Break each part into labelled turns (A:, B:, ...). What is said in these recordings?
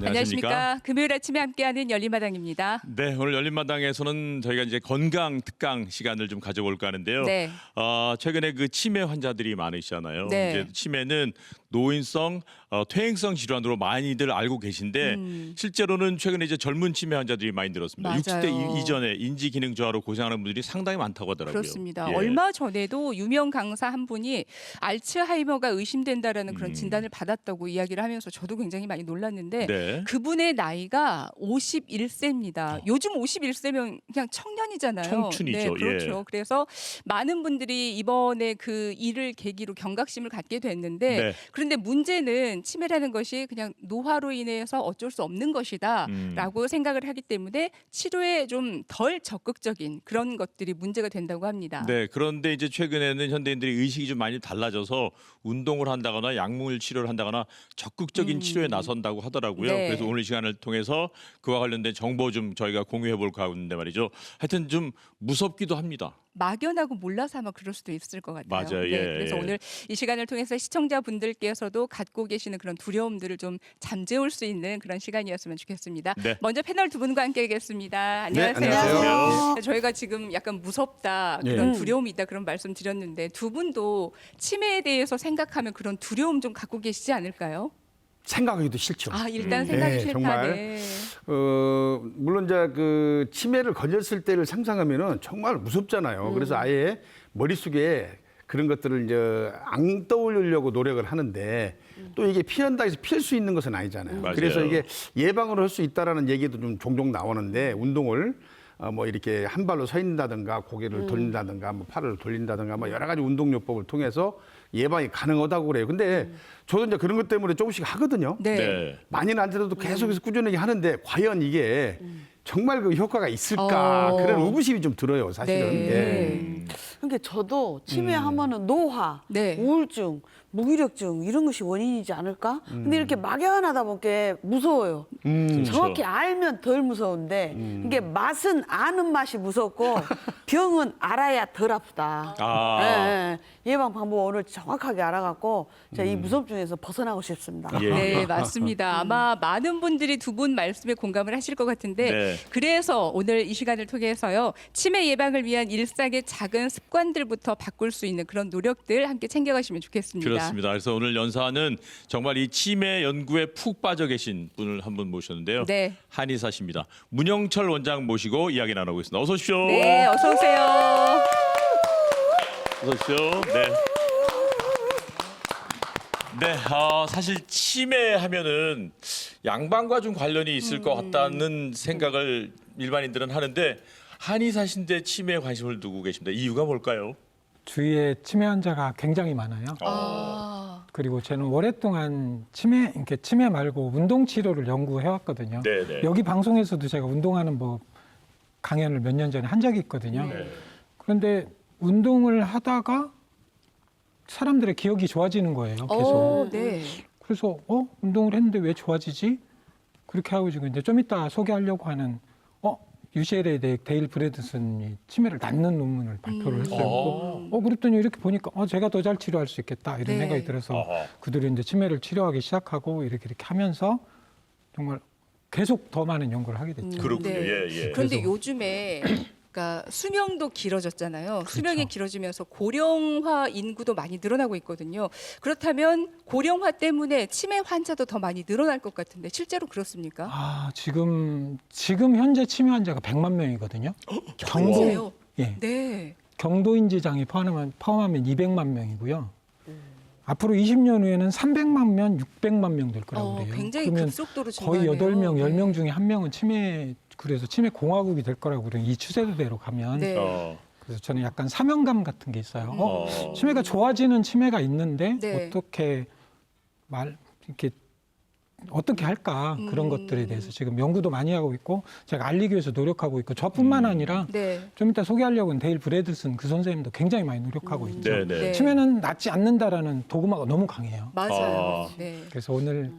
A: 안녕하십니까. 금요일 아침에 함께하는 열린마당입니다.
B: 네, 오늘 열린마당에서는 저희가 이제 건강 특강 시간을 좀 가져볼까 하는데요.
A: 네.
B: 최근에 그 치매 환자들이 많으시잖아요.
A: 네.
B: 이제 치매는 노인성, 퇴행성 질환으로 많이들 알고 계신데 실제로는 최근에 이제 젊은 치매 환자들이 많이 늘었습니다.
A: 맞아요.
B: 60대 이전에 인지 기능 저하로 고생하는 분들이 상당히 많다고 하더라고요.
A: 그렇습니다.
B: 예.
A: 얼마 전에도 유명 강사 한 분이 알츠하이머가 의심된다라는 그런 진단을 받았다고 이야기를 하면서 저도 굉장히 많이 놀랐는데
B: 네.
A: 그분의 나이가 51세입니다. 요즘 51세면 그냥 청년이잖아요.
B: 청춘이죠.
A: 네, 그렇죠.
B: 예.
A: 그래서 많은 분들이 이번에 그 일을 계기로 경각심을 갖게 됐는데
B: 네.
A: 그런데 문제는 치매라는 것이 그냥 노화로 인해서 어쩔 수 없는 것이다라고 생각을 하기 때문에 치료에 좀 덜 적극적인 그런 것들이 문제가 된다고 합니다.
B: 네, 그런데 이제 최근에는 현대인들이 의식이 좀 많이 달라져서 운동을 한다거나 약물 치료를 한다거나 적극적인 치료에 나선다고 하더라고요.
A: 네.
B: 그래서 오늘 시간을 통해서 그와 관련된 정보 좀 저희가 공유해 볼까 하는데 말이죠. 하여튼 좀 무섭기도 합니다.
A: 막연하고 몰라서 아마 그럴 수도 있을 것 같아요.
B: 맞아요. 예,
A: 그래서
B: 예.
A: 오늘 이 시간을 통해서 시청자분들께서도 갖고 계시는 그런 두려움들을 좀 잠재울 수 있는 그런 시간이었으면 좋겠습니다.
B: 네.
A: 먼저 패널 두 분과 함께 하겠습니다. 안녕하세요.
C: 네, 안녕하세요.
A: 저희가 지금 약간 무섭다,
C: 예.
A: 그런 두려움이 있다 그런 말씀 드렸는데 두 분도 치매에 대해서 생각하면 그런 두려움 좀 갖고 계시지 않을까요?
C: 생각하기도 싫죠.
A: 아, 일단 생각이
C: 네,
A: 싫다.
C: 정말.
A: 네.
C: 물론 이제 그 치매를 걸렸을 때를 상상하면은 정말 무섭잖아요. 그래서 아예 머릿속에 그런 것들을 이제 안 떠올리려고 노력을 하는데 또 이게 피한다 해서 피할 수 있는 것은 아니잖아요.
B: 맞아요.
C: 그래서 이게 예방을 할 수 있다라는 얘기도 좀 종종 나오는데 운동을 뭐 이렇게 한 발로 서 있는다든가 고개를 돌린다든가 뭐 팔을 돌린다든가 뭐 여러 가지 운동요법을 통해서 예방이 가능하다고 그래요. 근데 저도 이제 그런 것 때문에 조금씩 하거든요.
A: 네.
B: 네.
C: 많이는 안 들어도 계속해서 꾸준하게 하는데 과연 이게 정말 그 효과가 있을까 그런 의구심이 좀 들어요, 사실은.
A: 네.
C: 예.
D: 그러니까 저도 치매하면은 노화,
A: 네.
D: 우울증, 무기력증 이런 것이 원인이지 않을까? 근데 이렇게 막연하다 보니까 무서워요. 정확히 알면 덜 무서운데 이게 맛은 아는 맛이 무섭고 병은 알아야 덜 아프다.
B: 아.
D: 예, 예. 예방 방법 오늘 정확하게 알아갖고 제가 이 무섭중에서 벗어나고 싶습니다.
B: 예.
A: 네, 맞습니다. 아마 많은 분들이 두 분 말씀에 공감을 하실 것 같은데
B: 네.
A: 그래서 오늘 이 시간을 통해서요. 치매 예방을 위한 일상의 작은 습관들부터 바꿀 수 있는 그런 노력들 함께 챙겨가시면 좋겠습니다.
B: 그렇습니다. 그래서 오늘 연사는 정말 이 치매 연구에 푹 빠져 계신 분을 한 분 모셨는데요.
A: 네.
B: 한의사십니다. 문영철 원장 모시고 이야기 나누고 있습니다. 어서 오십시오.
A: 네, 어서 오세요.
B: 어서 오십시오. 네. 네, 사실 치매 하면은 양반과 좀 관련이 있을 것 같다는 생각을 일반인들은 하는데 한의사신데 치매에 관심을 두고 계십니다. 이유가 뭘까요?
E: 주위에 치매 환자가 굉장히 많아요. 그리고 저는 오랫동안 치매 말고 운동 치료를 연구해왔거든요.
B: 네네.
E: 여기 방송에서도 제가 운동하는 법 강연을 몇 년 전에 한 적이 있거든요.
B: 네.
E: 그런데 운동을 하다가 사람들의 기억이 좋아지는 거예요. 계속.
A: 네.
E: 그래서 운동을 했는데 왜 좋아지지? 그렇게 하고 지금 이제 좀 이따 소개하려고 하는 UCLA의 데일 브래드슨이 치매를 낫는 논문을 발표를 했어요. 그랬더니 이렇게 보니까 제가 더 잘 치료할 수 있겠다 이런
A: 네.
E: 생각이 들어서
B: 아하.
E: 그들이 이제 치매를 치료하기 시작하고 이렇게 하면서 정말 계속 더 많은 연구를 하게 됐죠.
B: 그렇군요.
A: 네.
B: 예, 예.
A: 그런데
E: 그래서-
A: 요즘에 그러니까 수명도 길어졌잖아요.
E: 그렇죠.
A: 수명이 길어지면서 고령화 인구도 많이 늘어나고 있거든요. 그렇다면 고령화 때문에 치매 환자도 더 많이 늘어날 것 같은데 실제로 그렇습니까?
E: 지금 현재 치매 환자가 100만 명이거든요.
A: 현재요?
E: 예.
A: 네.
E: 경도인지장이 포함하면 200만 명이고요. 앞으로 20년 후에는 300만 명, 600만 명 될 거라고 그래요.
A: 굉장히
E: 그러면
A: 급속도로
E: 거의
A: 증가하네요.
E: 8명,
A: 네.
E: 10명 중에 1명은 그래서 치매 공화국이 될 거라고 그래요. 이 추세대로 가면.
A: 네.
E: 그래서 저는 약간 사명감 같은 게 있어요.
B: 어.
E: 치매가 좋아지는 치매가 있는데
A: 네.
E: 이렇게 어떻게 할까 그런 것들에 대해서 지금 연구도 많이 하고 있고 제가 알리기 위해서 노력하고 있고 저뿐만 아니라
A: 네.
E: 좀 이따 소개하려고 하는 데일 브래드슨 그 선생님도 굉장히 많이 노력하고 있죠.
B: 네, 네.
A: 네.
E: 치매는 낫지 않는다라는 도구마가 너무 강해요.
A: 맞아요. 네.
E: 그래서 오늘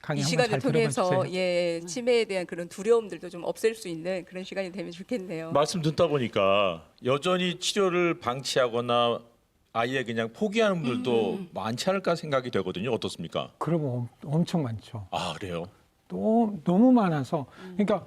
E: 강의
A: 이
E: 한번
A: 시간을
E: 잘 들어봐
A: 통해서
E: 주세요.
A: 치매에 대한 그런 두려움들도 좀 없앨 수 있는 그런 시간이 되면 좋겠네요.
B: 말씀 듣다 보니까 여전히 치료를 방치하거나 아예 그냥 포기하는 분들도 많지 않을까 생각이 되거든요. 어떻습니까?
E: 그러면 엄청 많죠.
B: 아, 그래요?
E: 또 너무 많아서 그러니까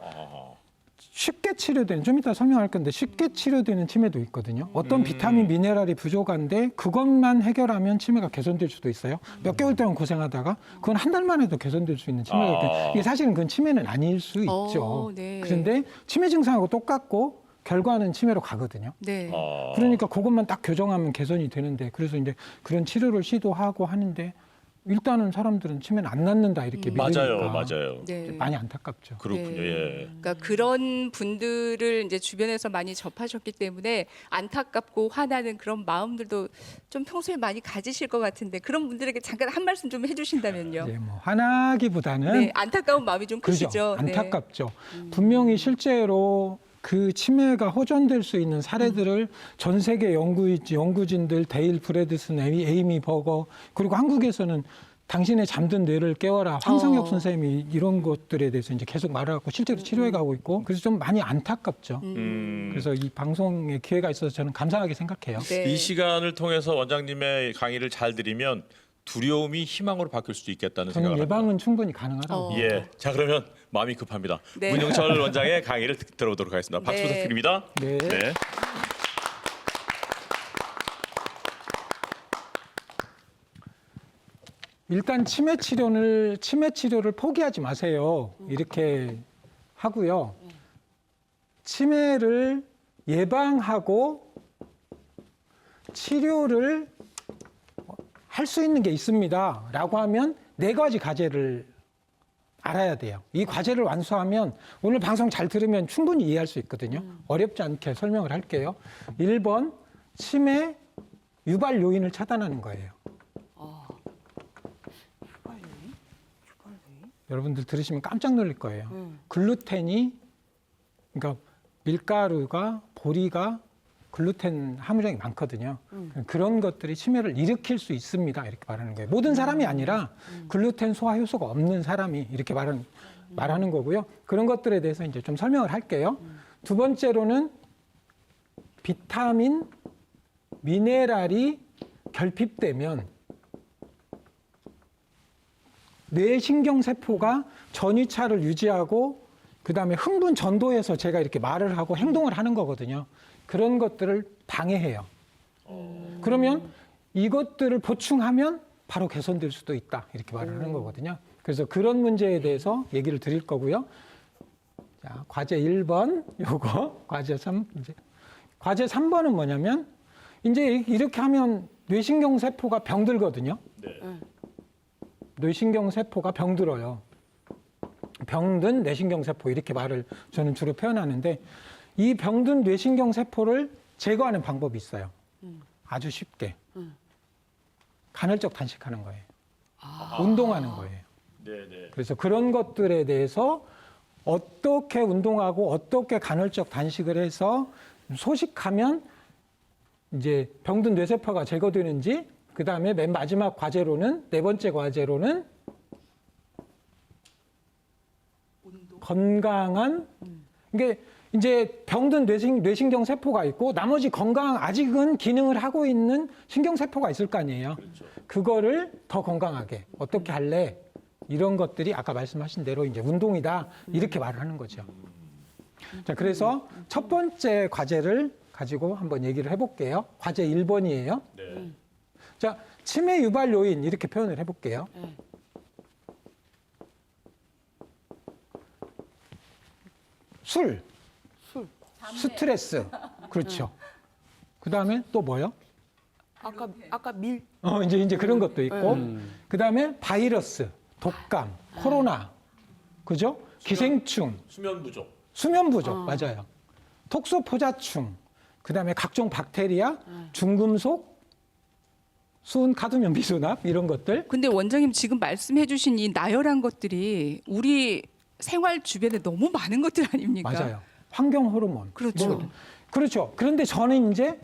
E: 쉽게 치료되는 좀 이따 설명할 건데 쉽게 치료되는 치매도 있거든요. 어떤 비타민 미네랄이 부족한데 그것만 해결하면 치매가 개선될 수도 있어요. 몇 개월 동안 고생하다가 그건 한 달만 해도 개선될 수 있는 치매가 있거든요. 이게 사실은 그건 치매는 아닐 수 있죠.
A: 네.
E: 그런데 치매 증상하고 똑같고 결과는 치매로 가거든요.
A: 네.
E: 그러니까 그것만 딱 교정하면 개선이 되는데 그래서 이제 그런 치료를 시도하고 하는데 일단은 사람들은 치매는 안 낫는다 이렇게 믿으니까
B: 맞아요.
A: 네.
E: 많이 안타깝죠.
B: 그렇군요.
A: 네.
B: 예.
A: 그러니까 그런 분들을 이제 주변에서 많이 접하셨기 때문에 안타깝고 화나는 그런 마음들도 좀 평소에 많이 가지실 것 같은데 그런 분들에게 잠깐 한 말씀 좀 해주신다면요.
E: 이제 뭐 화나기보다는
A: 네, 안타까운 마음이 좀
E: 그죠.
A: 크시죠. 네.
E: 안타깝죠. 분명히 실제로 그 치매가 호전될 수 있는 사례들을 전 세계 연구진들 데일 브래드슨, 에이미 버거 그리고 한국에서는 당신의 잠든 뇌를 깨워라 황성혁 선생님이 이런 것들에 대해서 이제 계속 말하고 실제로 치료해 가고 있고 그래서 좀 많이 안타깝죠. 그래서 이 방송에 기회가 있어서 저는 감사하게 생각해요.
A: 네.
B: 이 시간을 통해서 원장님의 강의를 잘 들으면 두려움이 희망으로 바뀔 수도 있겠다는
E: 저는
B: 생각을 합니다.
E: 예방은 충분히 가능하다고.
B: 예. 자, 그러면 마음이 급합니다.
A: 네.
B: 문영철 원장의 강의를 들어보도록 하겠습니다. 박수
A: 네.
B: 부탁드립니다.
E: 네.
B: 네.
E: 일단 치매 치료를 포기하지 마세요. 이렇게 하고요. 치매를 예방하고 치료를 할 수 있는 게 있습니다라고 하면 4가지 과제를 알아야 돼요. 이 과제를 완수하면 오늘 방송 잘 들으면 충분히 이해할 수 있거든요. 어렵지 않게 설명을 할게요. 1번 치매 유발 요인을 차단하는 거예요. 여러분들 들으시면 깜짝 놀랄 거예요. 글루텐이 그러니까 밀가루가 보리가 글루텐 함유량이 많거든요. 그런 것들이 치매를 일으킬 수 있습니다. 이렇게 말하는 거예요. 모든 사람이 아니라 글루텐 소화 효소가 없는 사람이 이렇게 말하는 거고요. 그런 것들에 대해서 이제 좀 설명을 할게요. 두 번째로는 비타민, 미네랄이 결핍되면 뇌신경세포가 전이차를 유지하고 그다음에 흥분 전도해서 제가 이렇게 말을 하고 행동을 하는 거거든요. 그런 것들을 방해해요. 그러면 이것들을 보충하면 바로 개선될 수도 있다. 이렇게 말을 하는 거거든요. 그래서 그런 문제에 대해서 얘기를 드릴 거고요. 자, 과제 1번 요거, 과제 3 이제 과제 3번은 뭐냐면 이제 이렇게 하면 뇌신경 세포가 병들거든요.
B: 네.
E: 뇌신경 세포가 병들어요. 병든 뇌신경 세포 이렇게 말을 저는 주로 표현하는데 이 병든 뇌신경 세포를 제거하는 방법이 있어요. 아주 쉽게. 간헐적 단식하는 거예요. 운동하는 거예요.
B: 네, 네.
E: 그래서 그런 것들에 대해서 어떻게 운동하고 어떻게 간헐적 단식을 해서 소식하면 이제 병든 뇌세포가 제거되는지 그다음에 맨 마지막 과제로는 4번째 과제로는 건강한 이게 이제 병든 뇌신경 세포가 있고 나머지 아직은 기능을 하고 있는 신경 세포가 있을 거 아니에요.
B: 그렇죠.
E: 그거를 더 건강하게 어떻게 할래? 이런 것들이 아까 말씀하신 대로 이제 운동이다 이렇게 말을 하는 거죠. 자, 그래서 첫 번째 과제를 가지고 한번 얘기를 해볼게요. 과제 1번이에요.
B: 네.
E: 자, 치매 유발 요인 이렇게 표현을 해볼게요. 술, 스트레스, 그렇죠. 그 다음에 또 뭐요?
D: 아까 밀.
E: 이제 그런 것도 있고, 그 다음에 바이러스, 독감, 코로나, 그죠? 기생충,
B: 수면 부족.
E: 수면 부족, 맞아요. 톡소포자충, 그 다음에 각종 박테리아, 중금속, 수은, 카드뮴, 미수납 이런 것들.
A: 근데 원장님 지금 말씀해주신 이 나열한 것들이 우리 생활 주변에 너무 많은 것들 아닙니까?
E: 맞아요. 환경 호르몬.
A: 그렇죠.
E: 뭐, 그렇죠. 그런데 저는 이제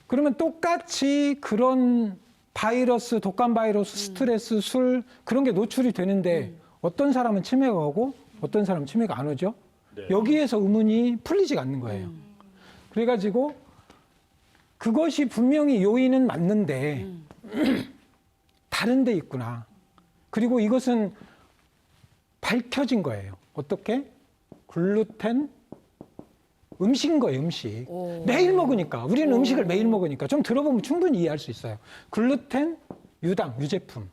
E: 그러면 똑같이 그런 바이러스, 독감 바이러스, 스트레스, 술 그런 게 노출이 되는데 어떤 사람은 치매가 오고 어떤 사람은 치매가 안 오죠.
B: 네.
E: 여기에서 의문이 풀리지가 않는 거예요. 그래가지고 그것이 분명히 요인은 맞는데 다른 데 있구나. 그리고 이것은 밝혀진 거예요. 어떻게? 글루텐 음식인 거예요, 음식. 매일 먹으니까. 우리는 음식을 매일 먹으니까. 좀 들어보면 충분히 이해할 수 있어요. 글루텐, 유당, 유제품.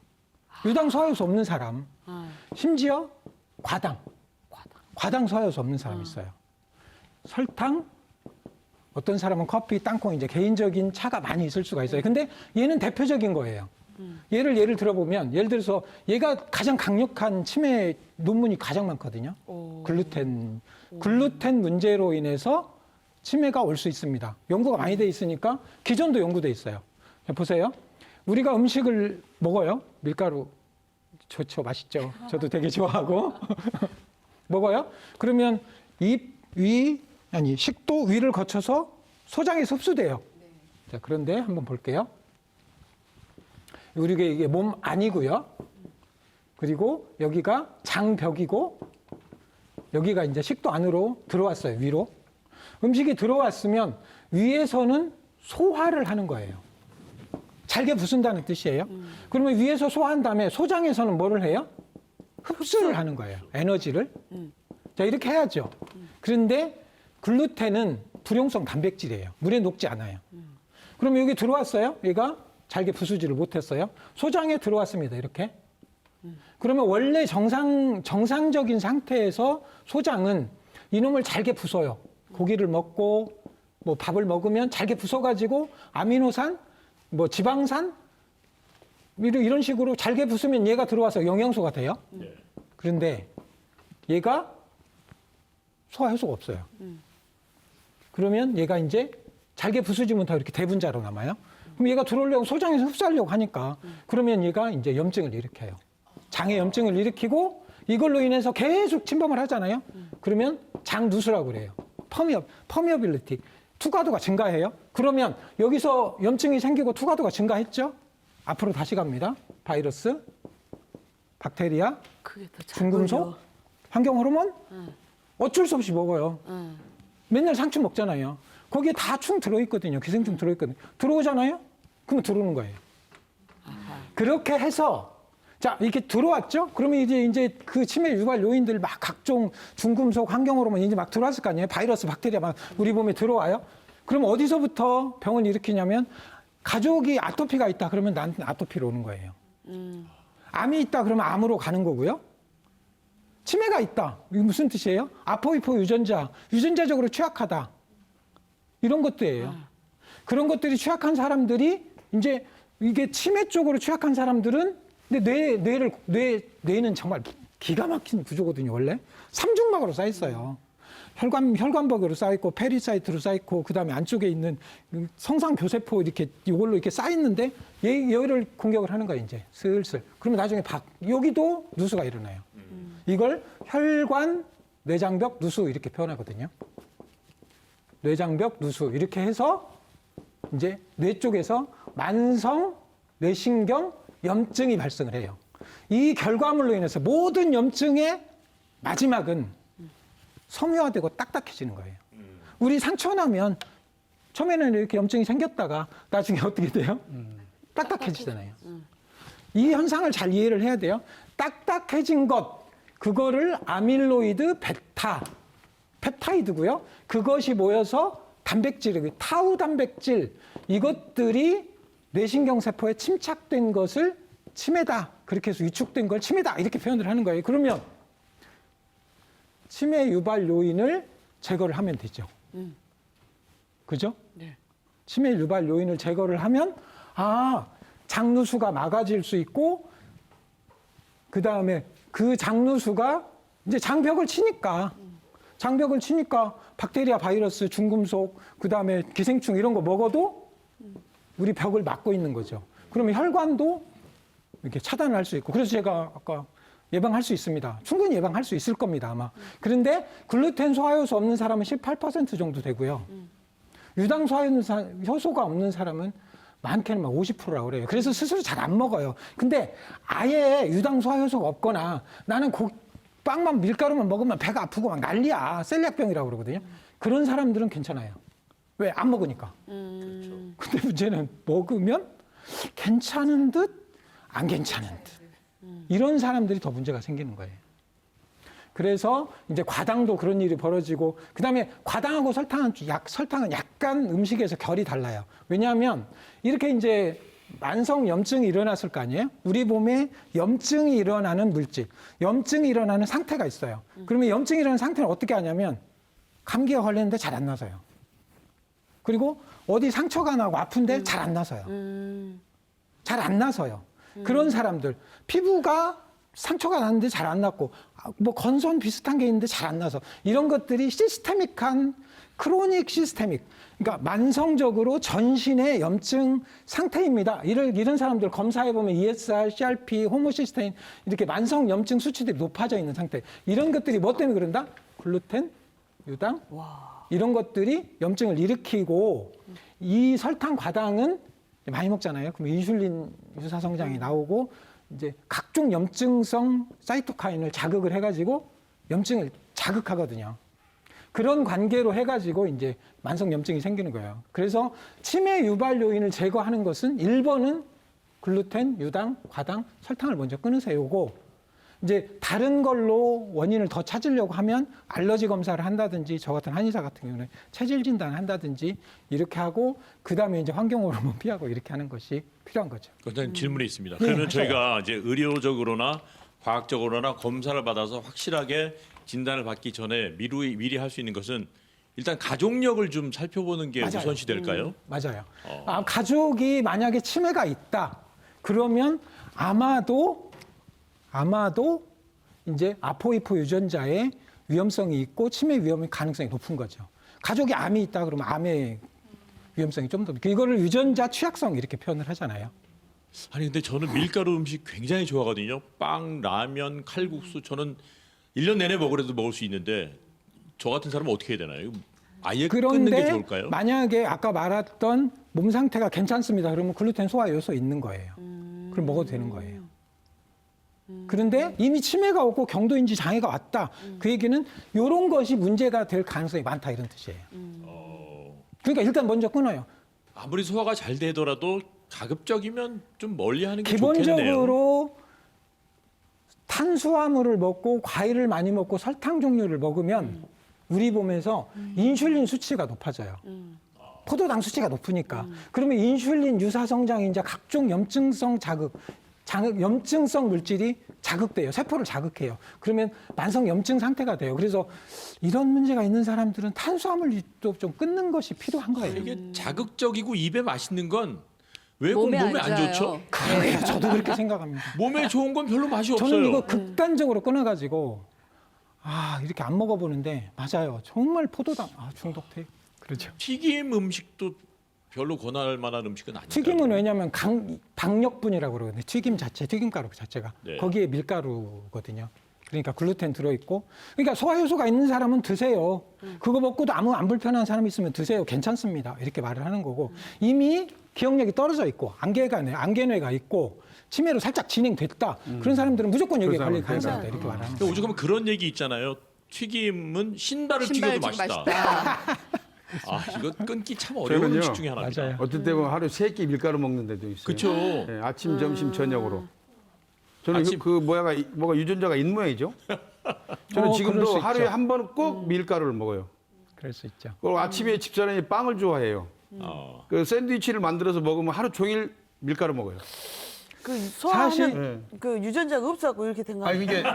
E: 유당 소화효소 없는 사람. 심지어 과당 소화효소 없는 사람이 있어요. 설탕, 어떤 사람은 커피, 땅콩, 이제 개인적인 차가 많이 있을 수가 있어요. 근데 얘는 대표적인 거예요. 예를 들어보면, 예를 들어서 얘가 가장 강력한 치매 논문이 가장 많거든요. 글루텐 문제로 인해서 치매가 올 수 있습니다. 연구가 많이 돼 있으니까 기존도 연구돼 있어요. 보세요. 우리가 음식을 먹어요. 밀가루 좋죠, 맛있죠. 저도 되게 좋아하고 먹어요. 그러면 식도 위를 거쳐서 소장에서 흡수돼요. 자, 그런데 한번 볼게요. 우리가 이게 몸 안이고요. 그리고 여기가 장벽이고 여기가 이제 식도 안으로 들어왔어요. 위로. 음식이 들어왔으면 위에서는 소화를 하는 거예요. 잘게 부순다는 뜻이에요. 그러면 위에서 소화한 다음에 소장에서는 뭐를 해요? 흡수를 하는 거예요. 에너지를. 자, 이렇게 해야죠. 그런데 글루텐은 불용성 단백질이에요. 물에 녹지 않아요. 그러면 여기 들어왔어요. 얘가 잘게 부수지를 못했어요. 소장에 들어왔습니다. 이렇게. 그러면 원래 정상적인 상태에서 소장은 이놈을 잘게 부숴요. 고기를 먹고 뭐 밥을 먹으면 잘게 부숴가지고 아미노산, 뭐 지방산 이런 식으로 잘게 부수면 얘가 들어와서 영양소가 돼요. 그런데 얘가 소화효소가 없어요. 그러면 얘가 이제 잘게 부수지 못하고 이렇게 대분자로 남아요. 그럼 얘가 들어오려고 소장에서 흡수하려고 하니까 그러면 얘가 이제 염증을 일으켜요. 장에 염증을 일으키고 이걸로 인해서 계속 침범을 하잖아요. 그러면 장 누수라고 그래요. 퍼미어빌리티. 투과도가 증가해요. 그러면 여기서 염증이 생기고 투과도가 증가했죠. 앞으로 다시 갑니다. 바이러스, 박테리아, 중금속, 환경 호르몬 어쩔 수 없이 먹어요. 맨날 상추 먹잖아요. 거기에 다 충 들어있거든요. 기생충 들어있거든요. 들어오잖아요. 그러면 들어오는 거예요. 그렇게 해서 자, 이렇게 들어왔죠? 그러면 이제 그 치매 유발 요인들 막 각종 중금속, 환경 호르몬 이제 막 들어왔을 거 아니에요? 바이러스, 박테리아 막 우리 몸에 들어와요? 그럼 어디서부터 병을 일으키냐면 가족이 아토피가 있다 그러면 난 아토피로 오는 거예요. 암이 있다 그러면 암으로 가는 거고요. 치매가 있다. 이게 무슨 뜻이에요? 아포이포 유전자적으로 취약하다. 이런 것들이에요. 그런 것들이 취약한 사람들이 이제 이게 치매 쪽으로 취약한 사람들은 근데 뇌는 정말 기가 막힌 구조거든요, 원래. 삼중막으로 쌓였어요. 혈관벽으로 쌓여있고, 페리사이트로 쌓여있고, 그 다음에 안쪽에 있는 성상교세포 이걸로 이렇게 쌓였는데, 얘를 공격을 하는 거예요, 이제. 슬슬. 그러면 나중에 여기도 누수가 일어나요. 이걸 혈관, 뇌장벽, 누수 이렇게 표현하거든요. 뇌장벽, 누수. 이렇게 해서 이제 뇌 쪽에서 만성 뇌신경 염증이 발생을 해요. 이 결과물로 인해서 모든 염증의 마지막은 섬유화되고 딱딱해지는 거예요. 우리 상처 나면 처음에는 이렇게 염증이 생겼다가 나중에 어떻게 돼요? 딱딱해지잖아요. 이 현상을 잘 이해를 해야 돼요. 딱딱해진 것, 그거를 아밀로이드 펩타이드고요. 그것이 모여서 단백질, 타우 단백질, 이것들이 뇌신경세포에 침착된 것을 치매다. 그렇게 해서 위축된 걸 치매다. 이렇게 표현을 하는 거예요. 그러면 치매 유발 요인을 제거를 하면 되죠. 그죠? 네. 치매 유발 요인을 제거를 하면 장누수가 막아질 수 있고 그 다음에 그 장누수가 이제 장벽을 치니까 박테리아, 바이러스, 중금속, 그 다음에 기생충 이런 거 먹어도 우리 벽을 막고 있는 거죠. 그러면 혈관도 이렇게 차단을 할 수 있고. 그래서 제가 아까 예방할 수 있습니다. 충분히 예방할 수 있을 겁니다, 아마. 그런데 글루텐 소화효소 없는 사람은 18% 정도 되고요. 유당 소화효소가 없는 사람은 많게는 막 50%라고 그래요. 그래서 스스로 잘 안 먹어요. 근데 아예 유당 소화효소가 없거나 나는 빵만 밀가루만 먹으면 배가 아프고 막 난리야. 셀리악병이라고 그러거든요. 그런 사람들은 괜찮아요. 왜? 안 먹으니까. 근데 문제는 먹으면 괜찮은 듯 안 괜찮은 듯. 이런 사람들이 더 문제가 생기는 거예요. 그래서 이제 과당도 그런 일이 벌어지고 그다음에 과당하고 설탕은 약간 음식에서 결이 달라요. 왜냐하면 이렇게 이제 만성 염증이 일어났을 거 아니에요? 우리 몸에 염증이 일어나는 물질, 염증이 일어나는 상태가 있어요. 그러면 염증이 일어나는 상태는 어떻게 하냐면 감기가 걸렸는데 잘 안 나서요. 그리고 어디 상처가 나고 아픈데 잘 안 나서요. 잘 안 나서요. 그런 사람들 피부가 상처가 났는데 잘 안 났고 뭐 건선 비슷한 게 있는데 잘 안 나서 이런 것들이 시스테믹한 크로닉 시스테믹 그러니까 만성적으로 전신의 염증 상태입니다. 이런 사람들 검사해 보면 ESR, CRP, 호모시스테인 이렇게 만성 염증 수치들이 높아져 있는 상태. 이런 것들이 뭐 때문에 그런다? 글루텐, 유당 이런 것들이 염증을 일으키고 이 설탕, 과당은 많이 먹잖아요. 그럼 인슐린 유사 성장이 나오고 이제 각종 염증성 사이토카인을 자극을 해가지고 염증을 자극하거든요. 그런 관계로 해가지고 이제 만성 염증이 생기는 거예요. 그래서 치매 유발 요인을 제거하는 것은 1번은 글루텐, 유당, 과당, 설탕을 먼저 끊으세요고 이제 다른 걸로 원인을 더 찾으려고 하면 알러지 검사를 한다든지 저 같은 한의사 같은 경우는 체질 진단을 한다든지 이렇게 하고 그다음에 이제 환경 호르몬 피하고 이렇게 하는 것이 필요한 거죠.
B: 그다음 질문이 있습니다.
E: 네,
B: 그러면
E: 맞아요.
B: 저희가 이제 의료적으로나 과학적으로나 검사를 받아서 확실하게 진단을 받기 전에 미리 할 수 있는 것은 일단 가족력을 좀 살펴보는 게
E: 맞아요.
B: 우선시 될까요?
E: 맞아요. 가족이 만약에 치매가 있다. 그러면 아마도 이제 아포이포 유전자의 위험성이 있고 치매 위험의 가능성이 높은 거죠. 가족이 암이 있다 그러면 암의 위험성이 좀 더. 이거를 유전자 취약성 이렇게 표현을 하잖아요.
B: 아니 근데 저는 밀가루 음식 굉장히 좋아하거든요. 빵, 라면, 칼국수 저는 1년 내내 먹으래도 먹을 수 있는데 저 같은 사람은 어떻게 해야 되나요? 아예 끊는 게
E: 그런데
B: 좋을까요?
E: 만약에 아까 말했던 몸 상태가 괜찮습니다. 그러면 글루텐 소화 요소 있는 거예요. 그럼 먹어도 되는 거예요. 그런데 이미 치매가 오고 경도인지 장애가 왔다. 그 얘기는 이런 것이 문제가 될 가능성이 많다 이런 뜻이에요. 그러니까 일단 먼저 끊어요.
B: 아무리 소화가 잘 되더라도 가급적이면 좀 멀리하는 게 좋겠네요.
E: 기본적으로 탄수화물을 먹고 과일을 많이 먹고 설탕 종류를 먹으면 우리 몸에서 인슐린 수치가 높아져요. 포도당 수치가 높으니까. 그러면 인슐린 유사 성장인자 각종 염증성 염증성 물질이 자극돼요. 세포를 자극해요. 그러면 만성 염증 상태가 돼요. 그래서 이런 문제가 있는 사람들은 탄수화물도 좀 끊는 것이 필요한 거예요.
B: 이게 자극적이고 입에 맛있는 건 왜 꼭 몸에 안
A: 좋아요.
B: 좋죠?
E: 그래요. 저도 그렇게 생각합니다.
B: 몸에 좋은 건 별로 맛이 없어요.
E: 저는 이거 극단적으로 끊어가지고 이렇게 안 먹어보는데 맞아요. 정말 포도당 중독돼. 그렇죠.
B: 튀김 음식도 별로 권할 만한 음식은 아니에요.
E: 튀김은 왜냐하면 박력분이라고 그러거든요. 튀김 자체, 튀김가루 자체가
B: 네.
E: 거기에 밀가루거든요. 그러니까 글루텐 들어있고 그러니까 소화효소가 있는 사람은 드세요. 그거 먹고도 아무 안 불편한 사람이 있으면 드세요. 괜찮습니다. 이렇게 말을 하는 거고 이미 기억력이 떨어져 있고 안개뇌가 있고 치매로 살짝 진행됐다. 그런 사람들은 무조건 여기에 걸릴 가능성이 있다. 이렇게 말하는 거예요.
B: 오죽하면 그런 얘기 있잖아요. 튀김은 신발을 튀겨도 맛있다. 이거 끊기 참 어려운
C: 저는요,
B: 음식 중에 하나입니다.
E: 맞아요.
C: 어떤 때 보면 하루 3끼 밀가루 먹는 데도 있어요.
B: 그렇죠.
C: 네, 아침, 점심, 저녁으로. 저는
B: 아침-
C: 뭐가 유전자가 있는 모양이죠. 저는
E: 그럴
C: 지금도
E: 수
C: 하루에
E: 있죠.
C: 한 번은 꼭 밀가루를 먹어요.
E: 그럴 수 있죠.
C: 그리고 아침에 집사람이 빵을 좋아해요. 그 샌드위치를 만들어서 먹으면 하루 종일 밀가루 먹어요.
D: 그 소화하는
E: 사실-
D: 그 유전자가 없어갖고 이렇게 된 거
C: 아니
D: 아니에요?
C: 이게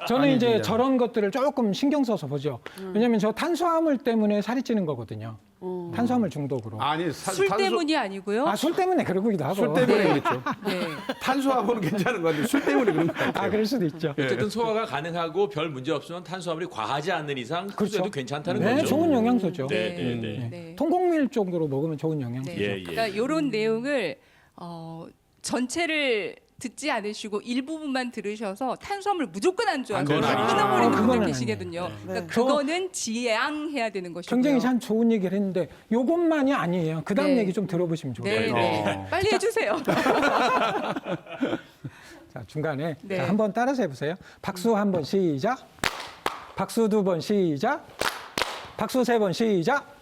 E: 저는
C: 아니,
E: 이제
C: 진짜.
E: 저런 것들을 조금 신경 써서 보죠. 왜냐하면 저 탄수화물 때문에 살이 찌는 거거든요. 탄수화물 중독으로.
C: 아니
A: 술 때문이 아니고요.
E: 술 때문에 그러기도 하고.
C: 술 때문에 그렇죠.
A: 네.
C: 탄수화물은 괜찮은 것 같은데 술 때문에 그런 것 같아요.
E: 그럴 수도 있죠.
B: 어쨌든 소화가 가능하고 별 문제 없으면 탄수화물이 과하지 않는 이상 술에도 괜찮다는
E: 네,
B: 거죠.
E: 좋은 영양소죠.
B: 네, 네, 네.
A: 네.
E: 통곡밀 쪽으로 먹으면 좋은 영양소죠.
A: 네.
B: 예, 예.
A: 그러니까 이런 내용을 전체를 듣지 않으시고 일부분만 들으셔서 탄수화물 무조건 안 좋아하고
B: 그건 아니죠.
A: 끊어버리는 분들
E: 그거는
A: 계시거든요.
D: 네.
A: 그러니까 그거는 지양해야 되는 것이고요.
E: 굉장히 참 좋은 얘기를 했는데 요것만이 아니에요. 그 다음
A: 네.
E: 얘기 좀 들어보시면 좋겠어요.
A: 네, 네. 빨리 해주세요.
E: 자, 중간에
A: 네.
E: 자, 한번 따라서 해보세요. 박수 한 번 시작. 박수 두 번 시작. 박수 세 번 시작.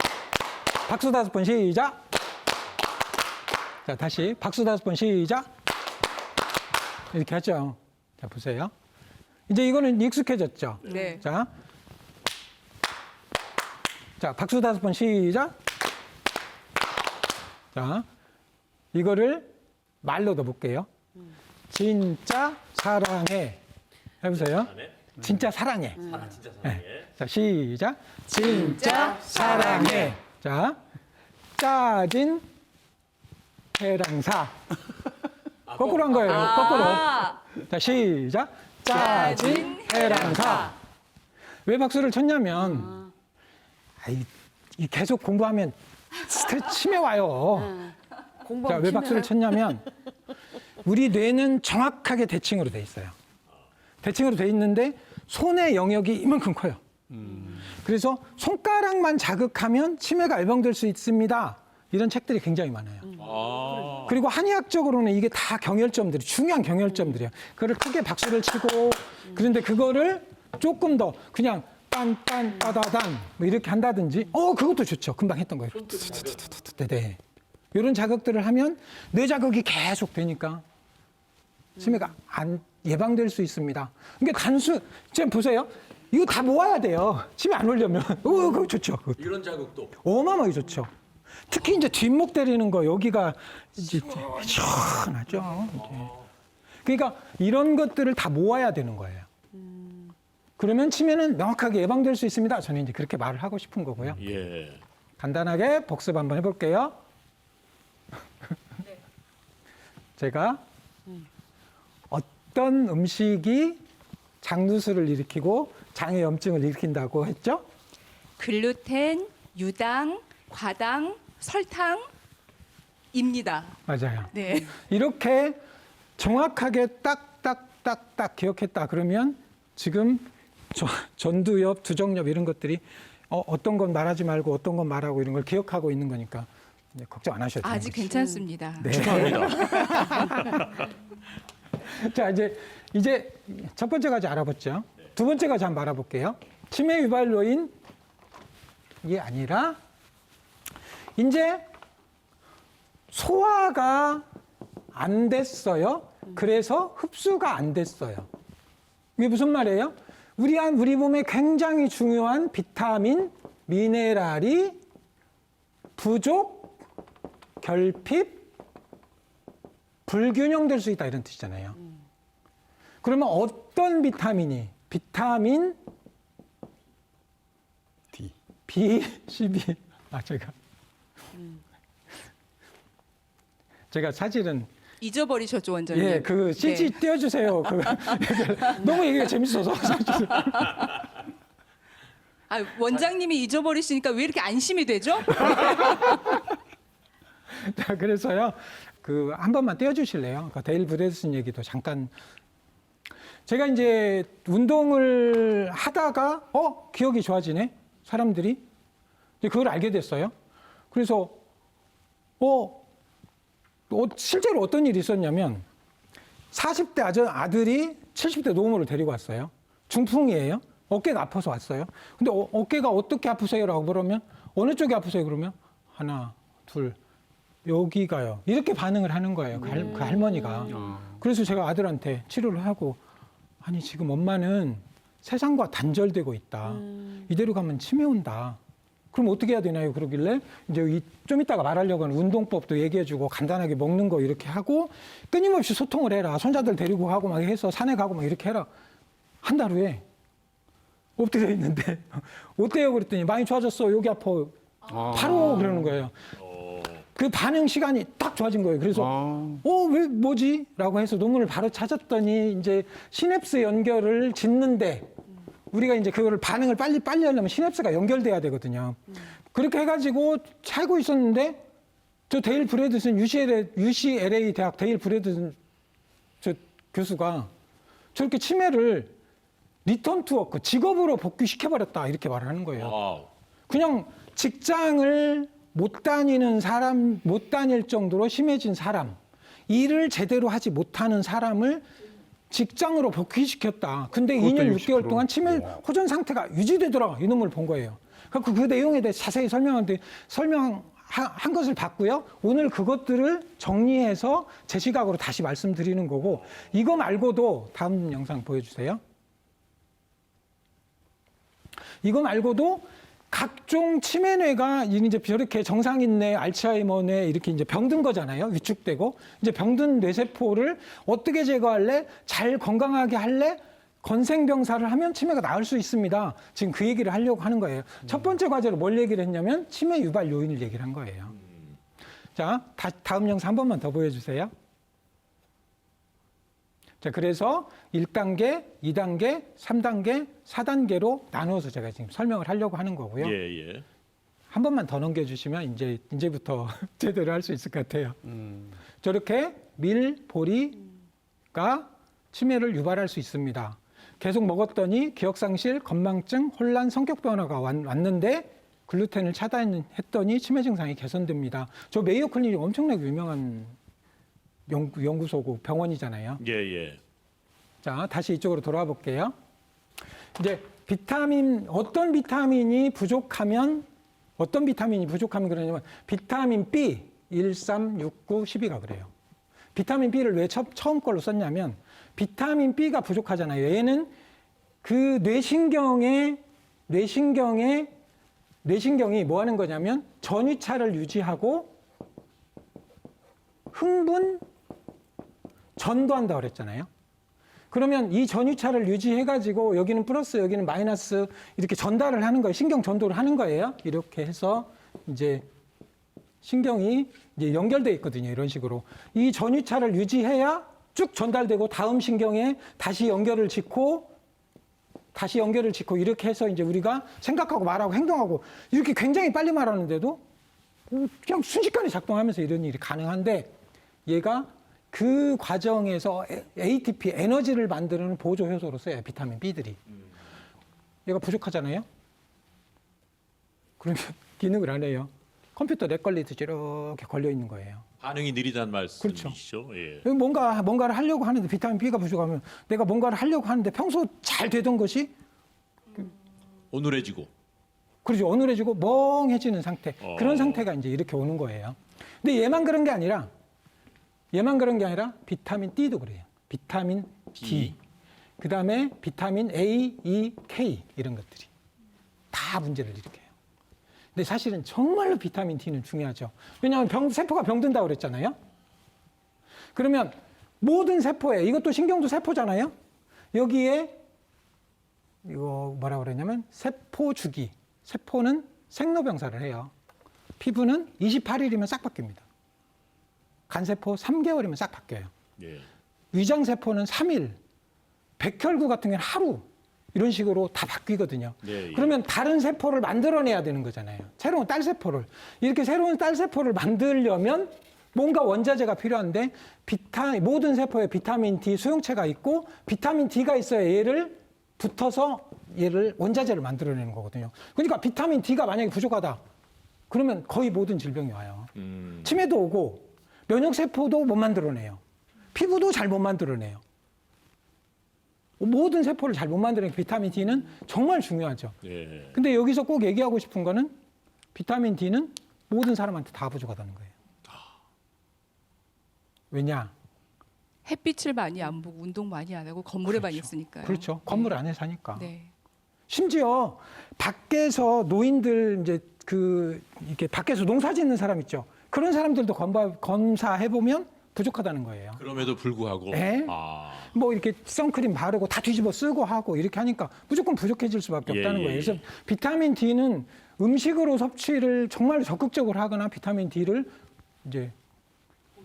E: 박수 다섯 번 시작. 자, 다시 박수 다섯 번 시작. 이렇게 하죠. 자, 보세요. 이제 이거는 익숙해졌죠.
A: 네.
E: 자, 박수 5번 시작. 자, 이거를 말로 넣어볼게요. 진짜 사랑해. 해보세요. 진짜 사랑해.
B: 진짜 사랑해.
E: 네. 자, 시작. 진짜 사랑해. 자, 짜진 해랑사. 거꾸로 한 거예요. 거꾸로. 자, 시작. 짜진 해랑사. 왜 박수를 쳤냐면, 이 계속 공부하면 치매 와요. 자, 왜 박수를 쳤냐면, 우리 뇌는 정확하게 대칭으로 돼 있어요. 대칭으로 돼 있는데 손의 영역이 이만큼 커요. 그래서 손가락만 자극하면 치매가 알병될 수 있습니다. 이런 책들이 굉장히 많아요. 그리고 한의학적으로는 이게 다 경혈점들이 중요한 경혈점들이에요. 그걸 크게 박수를 치고 그런데 그거를 조금 더 그냥 딴딴 따다단 뭐 이렇게 한다든지 그것도 좋죠. 금방 했던 거예요. 네. 이런 자극들을 하면 뇌 자극이 계속 되니까 치매가 안 예방될 수 있습니다. 그러니까 지금 보세요. 이거 다 모아야 돼요. 치매 안 오려면. 그거 좋죠. 그것도.
B: 이런 자극도.
E: 어마어마하게 좋죠. 특히 이제 뒷목 때리는 거 여기가 이제 시원하죠. 그러니까 이런 것들을 다 모아야 되는 거예요. 그러면 치매는 명확하게 예방될 수 있습니다. 저는 이제 그렇게 말을 하고 싶은 거고요.
B: 예.
E: 간단하게 복습 한번 해볼게요. 제가 어떤 음식이 장누수를 일으키고 장애염증을 일으킨다고 했죠?
A: 글루텐, 유당, 과당, 설탕입니다.
E: 맞아요.
A: 네.
E: 이렇게 정확하게 딱딱딱딱 기억했다 그러면 지금 전두엽, 두정엽 이런 것들이 어떤 건 말하지 말고 어떤 건 말하고 이런 걸 기억하고 있는 거니까 이제 걱정 안 하셔도 돼요.
A: 아직 괜찮습니다.
E: 네.
B: 축하합니다.
E: 자, 이제 첫 번째 가지 알아봤죠. 두 번째 가지 한번 알아볼게요. 치매 유발 요인이 아니라 이제 소화가 안 됐어요. 그래서 흡수가 안 됐어요. 이게 무슨 말이에요? 우리 몸에 굉장히 중요한 비타민, 미네랄이 부족, 결핍, 불균형될 수 있다 이런 뜻이잖아요. 그러면 어떤 비타민
C: D.
E: B12 제가 사실은
A: 잊어버리셨죠, 원장님.
E: 예, 그 CG
A: 네.
E: 띄워주세요. 너무 얘기가 재밌어서.
A: 원장님이 잊어버리시니까 왜 이렇게 안심이 되죠?
E: 자, 그래서요. 한 번만 떼어주실래요? 데일 브레드슨 얘기도 잠깐. 제가 이제 운동을 하다가 기억이 좋아지네. 사람들이 이제 그걸 알게 됐어요. 그래서 실제로 어떤 일이 있었냐면 40대 아들이 70대 노모를 데리고 왔어요. 중풍이에요. 어깨가 아파서 왔어요. 근데 어깨가 어떻게 아프세요라고 물으면 어느 쪽이 아프세요? 그러면 하나, 둘, 여기가요. 이렇게 반응을 하는 거예요. 그 할머니가. 그래서 제가 아들한테 치료를 하고 아니 지금 엄마는 세상과 단절되고 있다. 이대로 가면 치매 온다. 그럼 어떻게 해야 되나요? 그러길래 이제 좀 이따가 말하려고 하는 운동법도 얘기해주고 간단하게 먹는 거 이렇게 하고 끊임없이 소통을 해라. 손자들 데리고 가고 막 해서 산에 가고 막 이렇게 해라. 한 달 후에 엎드려 있는데 어때요? 그랬더니 많이 좋아졌어. 여기 아파. 바로 그러는 거예요. 그 반응 시간이 딱 좋아진 거예요. 그래서 왜 뭐지? 라고 해서 논문을 바로 찾았더니 이제 시냅스 연결을 짓는데 우리가 이제 그거를 반응을 빨리 하려면 시냅스가 연결돼야 되거든요. 그렇게 해가지고 살고 있었는데 저 데일 브래드슨 UCLA 대학 데일 브래드슨 저 교수가 저렇게 치매를 리턴 투 워크 직업으로 복귀시켜버렸다 이렇게 말을 하는 거예요.
B: 와우.
E: 그냥 직장을 못 다니는 사람, 못 다닐 정도로 심해진 사람, 일을 제대로 하지 못하는 사람을 직장으로 복귀시켰다. 근데 2년 6개월 동안 치매 호전 상태가 유지되더라. 이 논문을 본 거예요. 그 내용에 대해 자세히 설명한 것을 봤고요. 오늘 그것들을 정리해서 제 시각으로 다시 말씀드리는 거고 이거 말고도 다음 영상 보여주세요. 이거 말고도 각종 치매뇌가 이제 저렇게 정상인뇌, 알츠하이머뇌 이렇게 이제 병든 거잖아요. 위축되고 이제 병든 뇌세포를 어떻게 제거할래? 잘 건강하게 할래? 건생병사를 하면 치매가 나을 수 있습니다. 지금 그 얘기를 하려고 하는 거예요. 첫 번째 과제로 뭘 얘기를 했냐면 치매 유발 요인을 얘기를 한 거예요. 자, 다음 영상 한 번만 더 보여주세요. 자, 그래서 1단계, 2단계, 3단계, 4단계로 나누어서 제가 지금 설명을 하려고 하는 거고요.
B: 예, 예.
E: 한 번만 더 넘겨주시면 이제부터 제대로 할 수 있을 것 같아요. 저렇게 밀보리가 치매를 유발할 수 있습니다. 계속 먹었더니 기억상실, 건망증, 혼란, 성격 변화가 왔는데 글루텐을 차단했더니 치매 증상이 개선됩니다. 저 메이오 클리닉 엄청나게 유명한 연구소고 병원이잖아요.
B: 예, 예.
E: 자, 다시 이쪽으로 돌아와 볼게요. 이제 어떤 비타민이 부족하면 그러냐면 비타민 B 1, 3, 6, 9, 12가 그래요. 비타민 B를 왜 처음 걸로 썼냐면 비타민 B가 부족하잖아요. 얘는 그 뇌신경이 뭐 하는 거냐면 전위차를 유지하고 흥분, 전도한다고 그랬잖아요. 그러면 이 전위차를 유지해가지고 여기는 플러스, 여기는 마이너스 이렇게 전달을 하는 거예요. 신경 전도를 하는 거예요. 이렇게 해서 이제 신경이 이제 연결돼 있거든요. 이런 식으로. 이 전위차를 유지해야 쭉 전달되고 다음 신경에 다시 연결을 짓고 이렇게 해서 이제 우리가 생각하고 말하고 행동하고 이렇게 굉장히 빨리 말하는데도 그냥 순식간에 작동하면서 이런 일이 가능한데 얘가 그 과정에서 ATP, 에너지를 만드는 보조 효소로 써요. 비타민 B들이. 얘가 부족하잖아요. 그러면 기능을 안 해요. 컴퓨터 렉 걸리듯이 이렇게 걸려 있는 거예요.
B: 반응이 느리다는 말씀이시죠? 예.
E: 뭔가를 하려고 하는데 비타민 B가 부족하면 내가 뭔가를 하려고 하는데 평소 잘 되던 것이
B: 어눌해지고.
E: 그렇죠. 어눌해지고 멍해지는 상태. 그런 상태가 이제 이렇게 오는 거예요. 근데 얘만 그런 게 아니라 비타민 D도 그래요. 비타민 D. 그다음에 비타민 A, E, K 이런 것들이 다 문제를 일으켜요. 근데 사실은 정말로 비타민 D는 중요하죠. 왜냐하면 세포가 병든다고 그랬잖아요. 그러면 모든 세포에, 이것도 신경도 세포잖아요. 여기에 이거 뭐라고 그러냐면 세포 주기. 세포는 생로병사를 해요. 피부는 28일이면 싹 바뀝니다. 간세포 3개월이면 싹 바뀌어요.
B: 예.
E: 위장세포는 3일, 백혈구 같은 경우는 하루 이런 식으로 다 바뀌거든요.
B: 예.
E: 그러면 다른 세포를 만들어내야 되는 거잖아요. 새로운 딸세포를. 이렇게 새로운 딸세포를 만들려면 뭔가 원자재가 필요한데 모든 세포에 비타민 D 수용체가 있고 비타민 D가 있어야 얘를 원자재를 만들어내는 거거든요. 그러니까 비타민 D가 만약에 부족하다. 그러면 거의 모든 질병이 와요. 치매도 오고 면역세포도 못 만들어내요. 피부도 잘 못 만들어내요. 모든 세포를 잘 못 만드는 비타민 D는 정말 중요하죠.
B: 예.
E: 근데 여기서 꼭 얘기하고 싶은 거는 비타민 D는 모든 사람한테 다 부족하다는 거예요. 왜냐?
A: 햇빛을 많이 안 보고 운동 많이 안 하고 건물에 많이 있으니까요.
E: 그렇죠. 건물 안에 사니까.
A: 네.
E: 심지어 밖에서 노인들 이렇게 밖에서 농사 짓는 사람 있죠. 그런 사람들도 검사해 보면 부족하다는 거예요.
B: 그럼에도 불구하고.
E: 네. 뭐 이렇게 선크림 바르고 다 뒤집어 쓰고 하고 이렇게 하니까 무조건 부족해질 수밖에 없다는 거예요. 그래서 비타민 D는 음식으로 섭취를 정말 적극적으로 하거나 비타민 D를 이제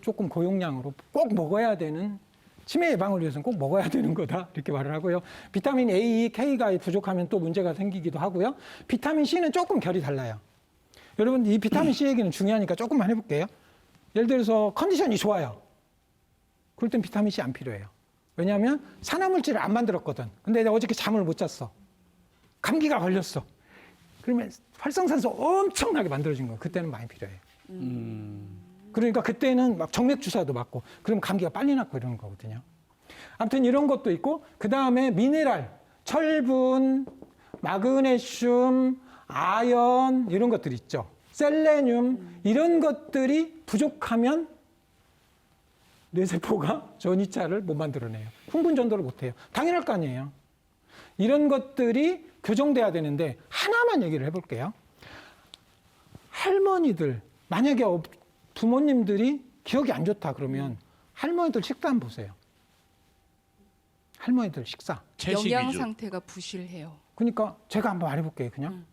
E: 조금 고용량으로 꼭 먹어야 되는 치매 예방을 위해서는 꼭 먹어야 되는 거다 이렇게 말을 하고요. 비타민 A, K가 부족하면 또 문제가 생기기도 하고요. 비타민 C는 조금 결이 달라요. 여러분 이 비타민 C 얘기는 중요하니까 조금만 해볼게요. 예를 들어서 컨디션이 좋아요. 그럴 땐 비타민 C 안 필요해요. 왜냐하면 산화물질을 안 만들었거든. 근데 내가 어저께 잠을 못 잤어. 감기가 걸렸어. 그러면 활성산소 엄청나게 만들어진 거예요. 그때는 많이 필요해요. 그러니까 그때는 막 정맥 주사도 맞고 그럼 감기가 빨리 낫고 이러는 거거든요. 아무튼 이런 것도 있고 그 다음에 미네랄, 철분, 마그네슘, 아연 이런 것들 있죠. 셀레늄 이런 것들이 부족하면 뇌세포가 전이차를 못 만들어내요. 흥분 전도를 못 해요. 당연할 거 아니에요. 이런 것들이 교정돼야 되는데 하나만 얘기를 해볼게요. 할머니들 만약에 부모님들이 기억이 안 좋다 그러면 할머니들 식사 한번 보세요. 할머니들 식사.
B: 채식
A: 영양
B: 위주.
A: 상태가 부실해요.
E: 그러니까 제가 한번 말해볼게요. 그냥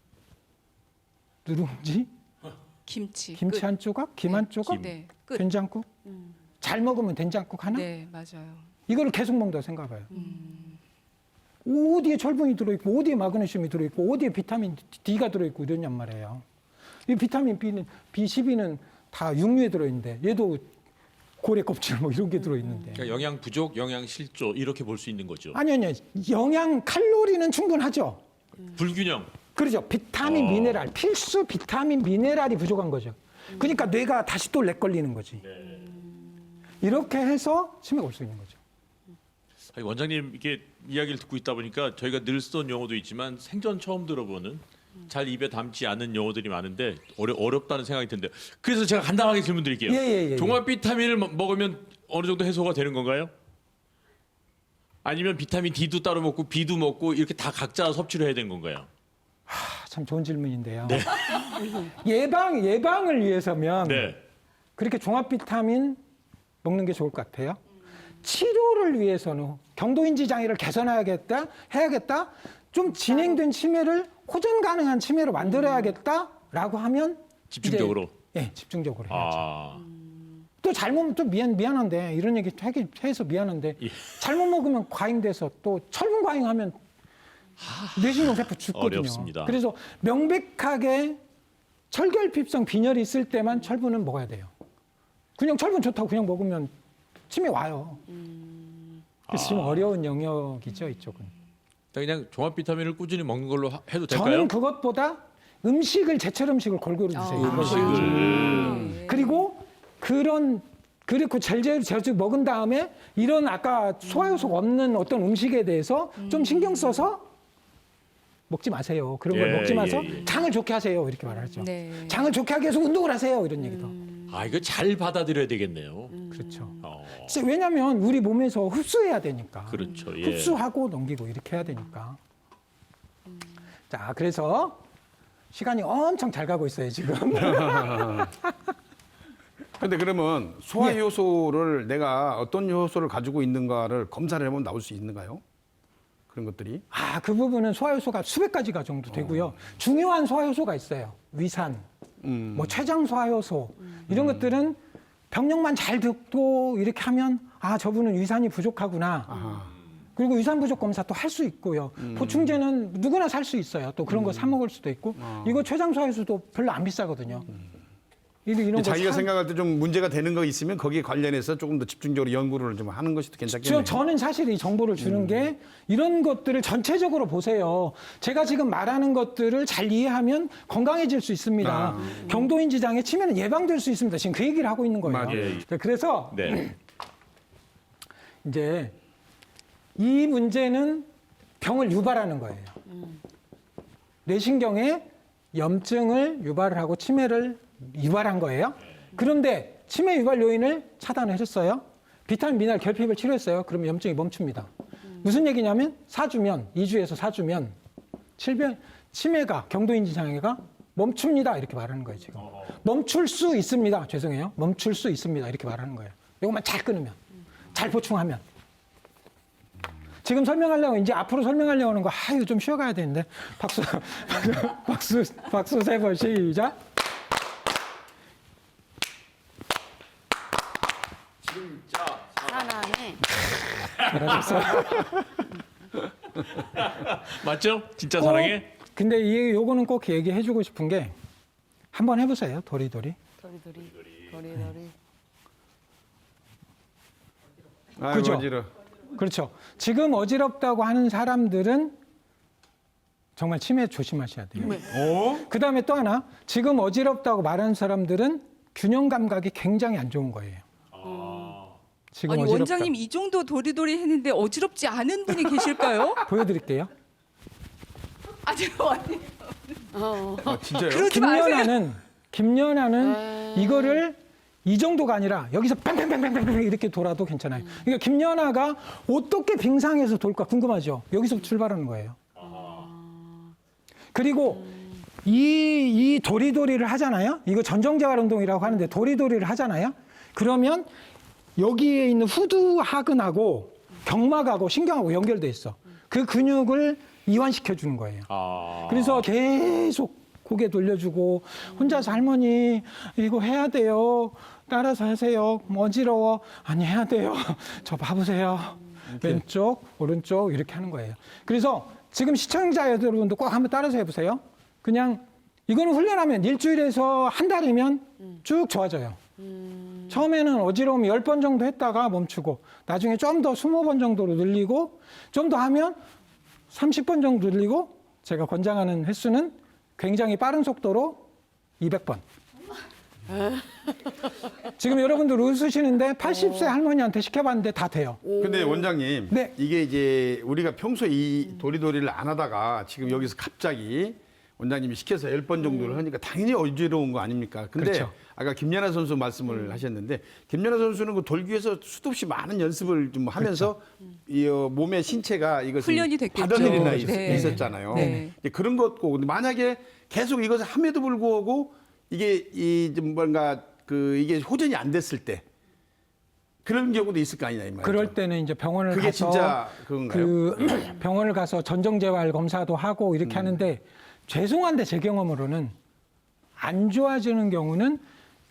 E: 누룽지,
A: 김치.
E: 김치
A: 끝.
E: 한 조각, 김 한 조각,
A: 네, 끝.
E: 된장국. 잘 먹으면 된장국 하나.
A: 네, 맞아요.
E: 이거를 계속 먹는다고 생각해봐요. 어디에 철분이 들어있고 어디에 마그네슘이 들어있고 어디에 비타민 D가 들어있고 이러냔 말이에요. 이 비타민 B는 B12는 다 육류에 들어있는데 얘도 고래 껍질 뭐 이런 게 들어있는데.
B: 그러니까 영양 부족, 영양 실조 이렇게 볼 수 있는 거죠.
E: 아니요. 영양 칼로리는 충분하죠.
B: 불균형.
E: 그렇죠. 비타민, 미네랄, 필수 비타민, 미네랄이 부족한 거죠. 그러니까 뇌가 다시 또 렉 걸리는 거지. 이렇게 해서 치매가 올 수 있는 거죠.
B: 아니, 원장님 이게 이야기를 듣고 있다 보니까 저희가 늘 쓰던 용어도 있지만 생전 처음 들어보는 잘 입에 담지 않는 용어들이 많은데 어렵다는 생각이 드는데 그래서 제가 간단하게 질문 드릴게요.
E: 예.
B: 종합 비타민을 먹으면 어느 정도 해소가 되는 건가요? 아니면 비타민 D도 따로 먹고 B도 먹고 이렇게 다 각자 섭취를 해야 되는 건가요?
E: 참 좋은 질문인데요. 예방을 위해서면
B: 네.
E: 그렇게 종합 비타민 먹는 게 좋을 것 같아요. 치료를 위해서는 경도인지 장애를 개선해야겠다, 해야겠다. 좀 진행된 치매를 호전 가능한 치매로 만들어야겠다라고 하면
B: 집중적으로.
E: 이제, 집중적으로 해야죠.
B: 아,
E: 또 잘못 또 미안한데 이런 얘기 해서 미안한데
B: 예.
E: 잘못 먹으면 과잉돼서 또 철분 과잉하면 뇌신경 세포 죽거든요.
B: 어렵습니다.
E: 그래서 명백하게 철결핍성 빈혈이 있을 때만 철분은 먹어야 돼요. 그냥 철분 좋다고 그냥 먹으면 치매 와요. 그래서 지금 어려운 영역이죠, 이쪽은.
B: 그냥 종합 비타민을 꾸준히 먹는 걸로 해도 될까요?
E: 저는 그것보다 음식을 제철 음식을 골고루 드세요.
B: 음식을.
E: 그리고 그리고 제주 먹은 다음에 이런 아까 소화효소가 없는 어떤 음식에 대해서 좀 신경 써서 먹지 마세요. 그런 걸
B: 예,
E: 먹지 마서
B: 예.
E: 장을 좋게 하세요. 이렇게 말하죠.
A: 네.
E: 장을 좋게 하기 위해서 운동을 하세요. 이런 얘기도.
B: 아, 이거 잘 받아들여야 되겠네요.
E: 그렇죠.
B: 어,
E: 왜냐하면 우리 몸에서 흡수해야 되니까.
B: 그렇죠. 예.
E: 흡수하고 넘기고 이렇게 해야 되니까. 자, 그래서 시간이 엄청 잘 가고 있어요, 지금.
C: 근데 그러면 소화 효소를 내가 어떤 효소를 가지고 있는가를 검사를 해보면 나올 수 있는가요? 그런 것들이?
E: 그 부분은 소화효소가 수백 가지가 정도 되고요. 중요한 소화효소가 있어요. 위산, 뭐 췌장 소화효소 이런 것들은 병력만 잘 듣고 이렇게 하면 저분은 위산이 부족하구나. 그리고 위산 부족 검사 또 할 수 있고요. 보충제는 누구나 살 수 있어요. 또 그런 거 사 먹을 수도 있고. 이거 췌장 소화효소도 별로 안 비싸거든요. 이런 거
C: 자기가 생각할 때 좀 문제가 되는 거 있으면 거기에 관련해서 조금 더 집중적으로 연구를 좀 하는 것이 괜찮겠네요.
E: 저는 사실 이 정보를 주는 게 이런 것들을 전체적으로 보세요. 제가 지금 말하는 것들을 잘 이해하면 건강해질 수 있습니다. 경도인지 장애 치매는 예방될 수 있습니다. 지금 그 얘기를 하고 있는 거예요.
B: 맞아요.
E: 그래서
B: 네.
E: 이제 이 문제는 병을 유발하는 거예요. 뇌신경에 염증을 유발을 하고 치매를 유발한 거예요. 그런데 치매 유발 요인을 차단을 해줬어요. 비타민, 미네랄 결핍을 치료했어요. 그러면 염증이 멈춥니다. 무슨 얘기냐면 2주에서 4주면 치매가 경도인지 장애가 멈춥니다. 이렇게 말하는 거예요. 지금. 멈출 수 있습니다. 죄송해요. 멈출 수 있습니다. 이렇게 말하는 거예요. 이것만 잘 끊으면, 잘 보충하면. 지금 설명하려고 이제 앞으로 설명하려고 하는 거 이거 좀 쉬어가야 되는데 박수 세 번 시작.
D: 사랑해.
B: 맞죠? 진짜 사랑해?
E: 근데 요거는 꼭 얘기해주고 싶은 게 한번 해보세요. 도리도리.
D: 도리도리.
C: 아이고,
E: 그죠?
C: 어지러워.
E: 그렇죠. 지금 어지럽다고 하는 사람들은 정말 치매 조심하셔야 돼요. 그 다음에 또 하나, 지금 어지럽다고 말하는 사람들은 균형 감각이 굉장히 안 좋은 거예요. 지금
A: 아니
E: 어지럽다.
A: 원장님 이 정도 도리도리 했는데 어지럽지 않은 분이 계실까요?
E: 보여드릴게요.
A: 아니
C: 진짜요?
A: 그러지 마세요.
E: 김연아는 이거를 이 정도가 아니라 여기서 뺑뺑뺑뺑뺑 이렇게 돌아도 괜찮아요. 그러니까 김연아가 어떻게 빙상에서 돌까 궁금하죠? 여기서 출발하는 거예요. 그리고 이 도리도리를 하잖아요. 이거 전정재활 운동이라고 하는데 도리도리를 하잖아요. 그러면 여기에 있는 후두하근하고 경막하고 신경하고 연결돼 있어. 그 근육을 이완시켜 주는 거예요. 그래서 계속 고개 돌려주고 혼자서 할머니 이거 해야 돼요. 따라서 하세요. 뭐 어지러워. 아니 해야 돼요. 저 봐보세요. 왼쪽 오른쪽 이렇게 하는 거예요. 그래서 지금 시청자 여러분도 꼭 한번 따라서 해보세요. 그냥 이거는 훈련하면 일주일에서 한 달이면 쭉 좋아져요. 처음에는 어지러우면 10번 정도 했다가 멈추고 나중에 좀 더 20번 정도로 늘리고 좀 더 하면 30번 정도 늘리고 제가 권장하는 횟수는 굉장히 빠른 속도로 200번. 지금 여러분들 웃으시는데 80세 할머니한테 시켜봤는데 다 돼요.
C: 근데 원장님,
E: 네.
C: 이게 이제 우리가 평소에 이 도리도리를 안 하다가 지금 여기서 갑자기 원장님이 시켜서 10번 정도를 하니까 당연히 어지러운 거 아닙니까? 근데
E: 그렇죠.
C: 아까 김연아 선수 말씀을 하셨는데 김연아 선수는 그 돌기 위해서 수도 없이 많은 연습을 좀 하면서 이 몸의 신체가 이것을
A: 훈련이 됐겠죠.
C: 받아들이나
A: 네.
C: 있었잖아요.
A: 네.
C: 이제 그런 것고 근데 만약에 계속 이것을 함에도 불구하고 이게 이 좀 뭔가 그 이게 호전이 안 됐을 때 그런 경우도 있을 거 아니냐 이 말이죠.
E: 그럴 때는 이제 병원을
C: 그게
E: 가서
C: 진짜 그건가요?
E: 그 병원을 가서 전정재활 검사도 하고 이렇게 하는데 죄송한데 제 경험으로는 안 좋아지는 경우는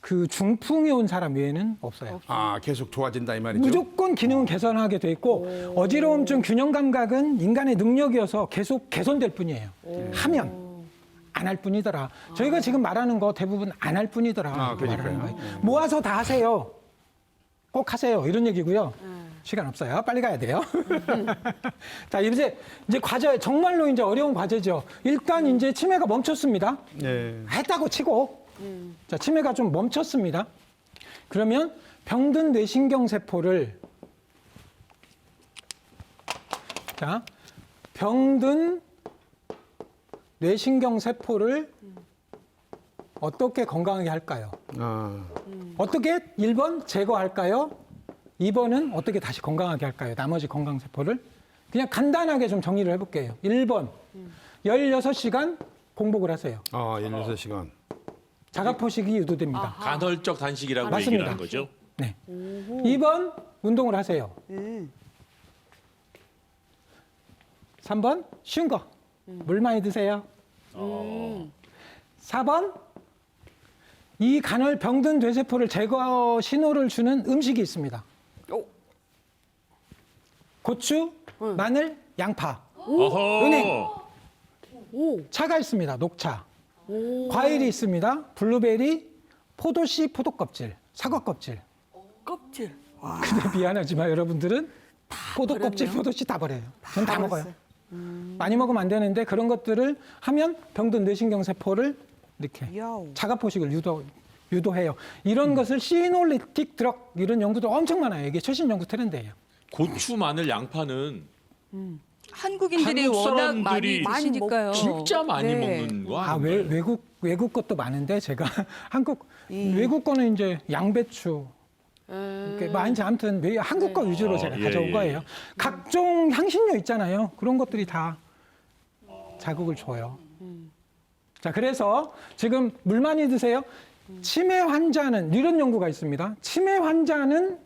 E: 그 중풍이 온 사람 외에는 없어요.
C: 아 계속 좋아진다 이 말이죠.
E: 무조건 기능은 개선하게 돼 있고 어지러움증 균형 감각은 인간의 능력이어서 계속 개선될 뿐이에요. 하면 안 할 뿐이더라. 저희가 지금 말하는 거 대부분 안 할 뿐이더라.
C: 아, 그러니까요.
E: 말하는 거예요. 모아서 다 하세요. 꼭 하세요. 이런 얘기고요. 시간 없어요. 빨리 가야 돼요. 자, 이제 과제, 정말로 이제 어려운 과제죠. 일단 이제 치매가 멈췄습니다.
C: 네.
E: 했다고 치고. 자, 치매가 좀 멈췄습니다. 그러면 병든 뇌신경세포를 자, 병든 뇌신경세포를 어떻게 건강하게 할까요?
C: 아,
E: 어떻게 1번 제거할까요? 2번은 어떻게 다시 건강하게 할까요? 나머지 건강세포를. 그냥 간단하게 좀 정리를 해볼게요. 1번, 16시간 공복을 하세요.
C: 16시간.
E: 자가포식이 유도됩니다.
B: 간헐적 단식이라고
E: 맞습니다.
B: 얘기를 하는 거죠.
E: 네. 2번, 운동을 하세요. 3번, 쉬운 거. 물 많이 드세요. 4번, 이 간헐 병든 뇌세포를 제거 신호를 주는 음식이 있습니다. 고추, 마늘, 양파,
B: 어허.
E: 은행. 차가 있습니다. 녹차. 과일이 있습니다. 블루베리, 포도씨, 포도껍질, 사과껍질.
D: 껍질.
E: 근데 미안하지만 여러분들은 포도껍질,
D: 버렸네요.
E: 포도씨 다 버려요. 전 다 먹어요.
D: 버렸어요.
E: 많이 먹으면 안 되는데 그런 것들을 하면 병든 뇌신경세포를 이렇게
D: 야우.
E: 자가포식을 유도해요. 이런 것을 시놀리틱 드럭 이런 연구도 엄청 많아요. 이게 최신 연구 트렌드예요.
B: 고추, 마늘, 양파는
A: 한국인들이
B: 한국
A: 워낙 많이
B: 사람들이
A: 드시니까요.
B: 진짜 많이
A: 네.
B: 먹는 거
E: 아,
B: 아닌가요?
E: 외국 것도 많은데 제가 외국 거는 이제 양배추 이렇게 많이 아무튼 한국 거 위주로 제가
B: 예,
E: 가져온
B: 예.
E: 거예요. 각종 향신료 있잖아요. 그런 것들이 다 자극을 줘요. 자, 그래서 지금 물 많이 드세요. 치매 환자는 이런 연구가 있습니다. 치매 환자는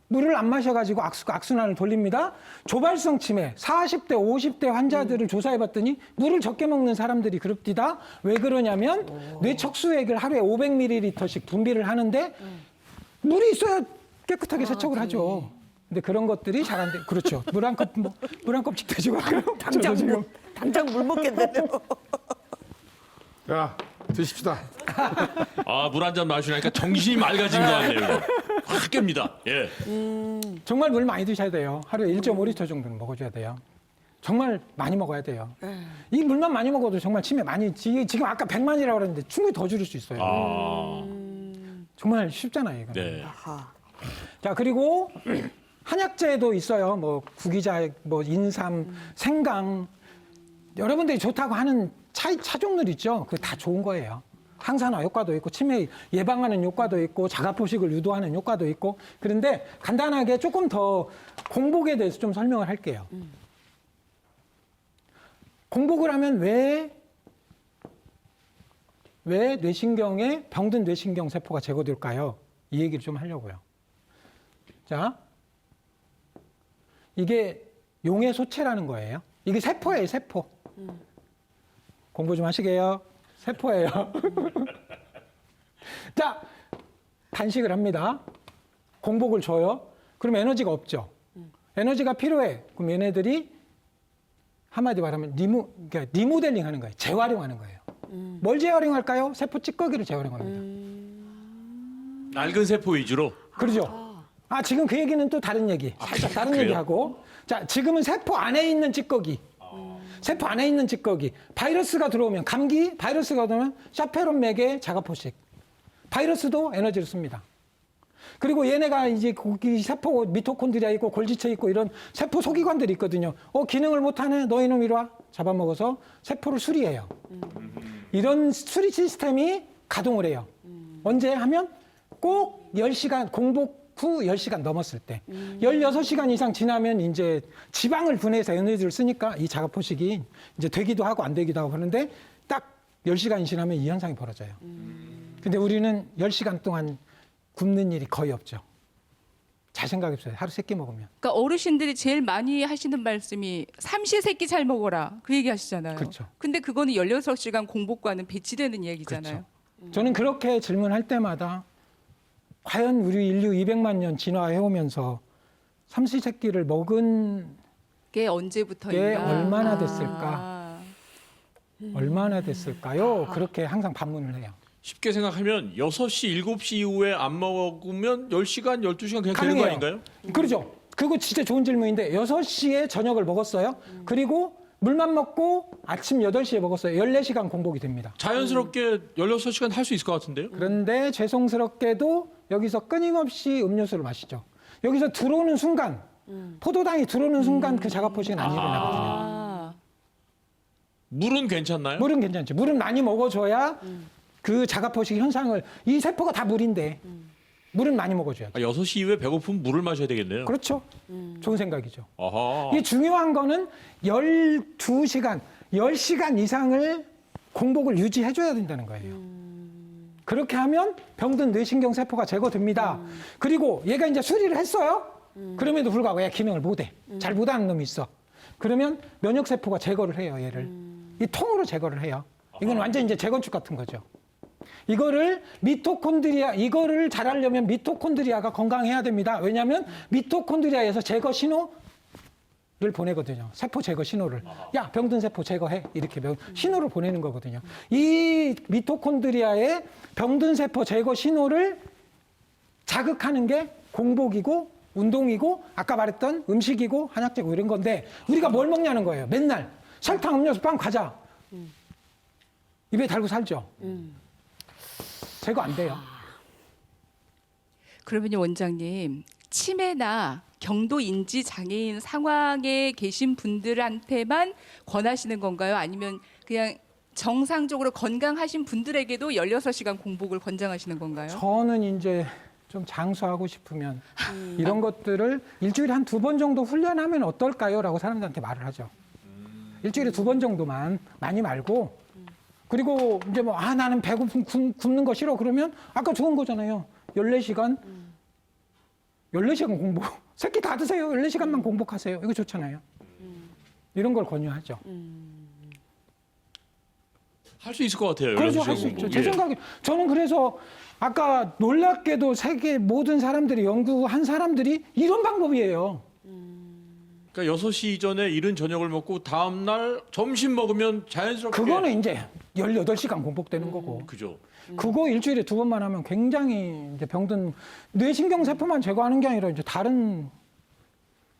E: 물을 안 마셔가지고 악순환을 돌립니다. 조발성 치매 40대, 50대 환자들을 조사해봤더니 물을 적게 먹는 사람들이 그럽디다. 왜 그러냐면 뇌척수액을 하루에 500ml씩 분비를 하는데 물이 있어야 깨끗하게 세척을 하죠. 근데 그런 것들이 잘 안 돼. 그렇죠. 물 한 컵씩 드시고
D: 당장 물 먹겠네요.
C: 자, 드십시다.
B: 물 한 잔 마시니까 정신이 맑아진 거 같네요. 이거. 확 깹니다. 예.
E: 정말 물 많이 드셔야 돼요. 하루에 1.5리터 정도는 먹어줘야 돼요. 정말 많이 먹어야 돼요. 이 물만 많이 먹어도 정말 치매 많이 지금 아까 100만이라고 그랬는데 충분히 더 줄일 수 있어요. 정말 쉽잖아요, 이거.
B: 네.
D: 아하.
E: 자, 그리고 한약재도 있어요. 뭐 구기자, 뭐 인삼, 생강. 여러분들이 좋다고 하는 차 종들 있죠. 그게 다 좋은 거예요. 항산화 효과도 있고 치매 예방하는 효과도 있고 자가포식을 유도하는 효과도 있고. 그런데 간단하게 조금 더 공복에 대해서 좀 설명을 할게요. 공복을 하면 왜 왜 뇌신경에 병든 뇌신경 세포가 제거될까요? 이 얘기를 좀 하려고요. 자, 이게 용의 소체라는 거예요. 이게 세포예요, 세포. 공부 좀 하시게요. 세포예요. 자, 단식을 합니다. 공복을 줘요. 그럼 에너지가 없죠. 에너지가 필요해. 그럼 얘네들이 한마디 말하면 그러니까 리모델링 하는 거예요. 재활용하는 거예요. 뭘 재활용할까요? 세포 찌꺼기를 재활용합니다.
B: 낡은 세포 위주로.
E: 그러죠. 아, 지금 그 얘기는 또 다른 얘기. 살짝 다른
B: 그래요?
E: 얘기하고. 자, 지금은 세포 안에 있는 찌꺼기. 세포 안에 있는 찌꺼기. 바이러스가 들어오면, 감기, 바이러스가 들어오면 샤페론맥의 자가포식. 바이러스도 에너지를 씁니다. 그리고 얘네가 이제 거기 세포 미토콘드리아 있고 골지체 있고 이런 세포 소기관들이 있거든요. 기능을 못하네. 너 이놈 이리 와. 잡아먹어서 세포를 수리해요. 이런 수리 시스템이 가동을 해요. 언제 하면 꼭 10시간, 공복 후 10시간 넘었을 때. 16시간 이상 지나면 이제 지방을 분해해서 에너지를 쓰니까 이 자가포식이 이제 되기도 하고 안 되기도 하고 하는데 딱 10시간이 지나면 이 현상이 벌어져요. 근데 우리는 10시간 동안 굶는 일이 거의 없죠. 잘 생각해보세요. 하루 3끼 먹으면.
A: 그러니까 어르신들이 제일 많이 하시는 말씀이 삼시세끼 잘 먹어라. 그 얘기 하시잖아요.
E: 그렇죠.
A: 근데 그거는 16시간 공복과는 배치되는 이야기잖아요.
E: 그렇죠. 저는 그렇게 질문할 때마다 과연 우리 인류 200만 년 진화해오면서 삼시세끼를 먹은
A: 그게 언제부터인가?
E: 게 얼마나
A: 아.
E: 됐을까? 얼마나 됐을까요? 그렇게 항상 반문을 해요.
B: 쉽게 생각하면 6시, 7시 이후에 안 먹으면 10시간, 12시간 그냥 되는 거
E: 가능해요.
B: 아닌가요?
E: 그렇죠. 그거 진짜 좋은 질문인데 6시에 저녁을 먹었어요. 그리고 물만 먹고 아침 8시에 먹었어요. 14시간 공복이 됩니다.
B: 자연스럽게 16시간 할 수 있을 것 같은데요?
E: 그런데 죄송스럽게도 여기서 끊임없이 음료수를 마시죠. 여기서 들어오는 순간, 포도당이 들어오는 순간 그 자가포식은 안 일어나거든요.
A: 아.
B: 물은 괜찮나요?
E: 물은 괜찮죠. 물은 많이 먹어줘야 그 자가포식 현상을, 이 세포가 다 물인데 물은 많이 먹어줘야죠.
B: 6시 이후에 배고프면 물을 마셔야 되겠네요.
E: 그렇죠. 좋은 생각이죠.
B: 아하.
E: 이 중요한 거는 12시간, 10시간 이상을 공복을 유지해줘야 된다는 거예요. 그렇게 하면 병든 뇌신경 세포가 제거됩니다. 그리고 얘가 이제 수리를 했어요. 그럼에도 불구하고 얘 기능을 못해. 잘 못하는 놈이 있어. 그러면 면역세포가 제거를 해요, 얘를. 이 통으로 제거를 해요. 이건 완전 이제 재건축 같은 거죠. 이거를 이거를 잘하려면 미토콘드리아가 건강해야 됩니다. 왜냐하면 미토콘드리아에서 제거 신호를 보내거든요. 세포 제거 신호를. 야, 병든 세포 제거해. 이렇게 신호를 보내는 거거든요. 이 미토콘드리아의 병든 세포 제거 신호를 자극하는 게 공복이고 운동이고 아까 말했던 음식이고 한약재고 이런 건데 우리가 뭘 먹냐는 거예요. 맨날 설탕, 음료수, 빵, 과자. 입에 달고 살죠. 제거 안 돼요.
A: 그러면요, 원장님. 치매나 경도 인지 장애인 상황에 계신 분들한테만 권하시는 건가요? 아니면 그냥 정상적으로 건강하신 분들에게도 16시간 공복을 권장하시는 건가요?
E: 저는 이제 좀 장수하고 싶으면 이런 것들을 일주일에 한 2번 정도 훈련하면 어떨까요? 라고 사람들한테 말을 하죠. 일주일에 2번 정도만, 많이 말고. 그리고 이제 나는 배고픔 굶는 거 싫어. 그러면 아까 좋은 거잖아요. 14시간 공복. 새끼 다 드세요. 14시간만 공복하세요. 이거 좋잖아요. 이런 걸 권유하죠.
B: 할 수 있을 것 같아요.
E: 그렇죠.
B: 16시간
E: 할 수 있죠.
B: 공복.
E: 제
B: 예.
E: 생각에 저는 그래서 아까 놀랍게도 세계 모든 사람들이 연구한 사람들이 이런 방법이에요.
B: 그러니까 6시 이전에 이른 저녁을 먹고 다음 날 점심 먹으면 자연스럽게
E: 그거는 이제 18시간 공복되는 거고.
B: 그죠.
E: 그거 일주일에 2번만 하면 굉장히 이제 병든 뇌신경 세포만 제거하는 게 아니라 이제 다른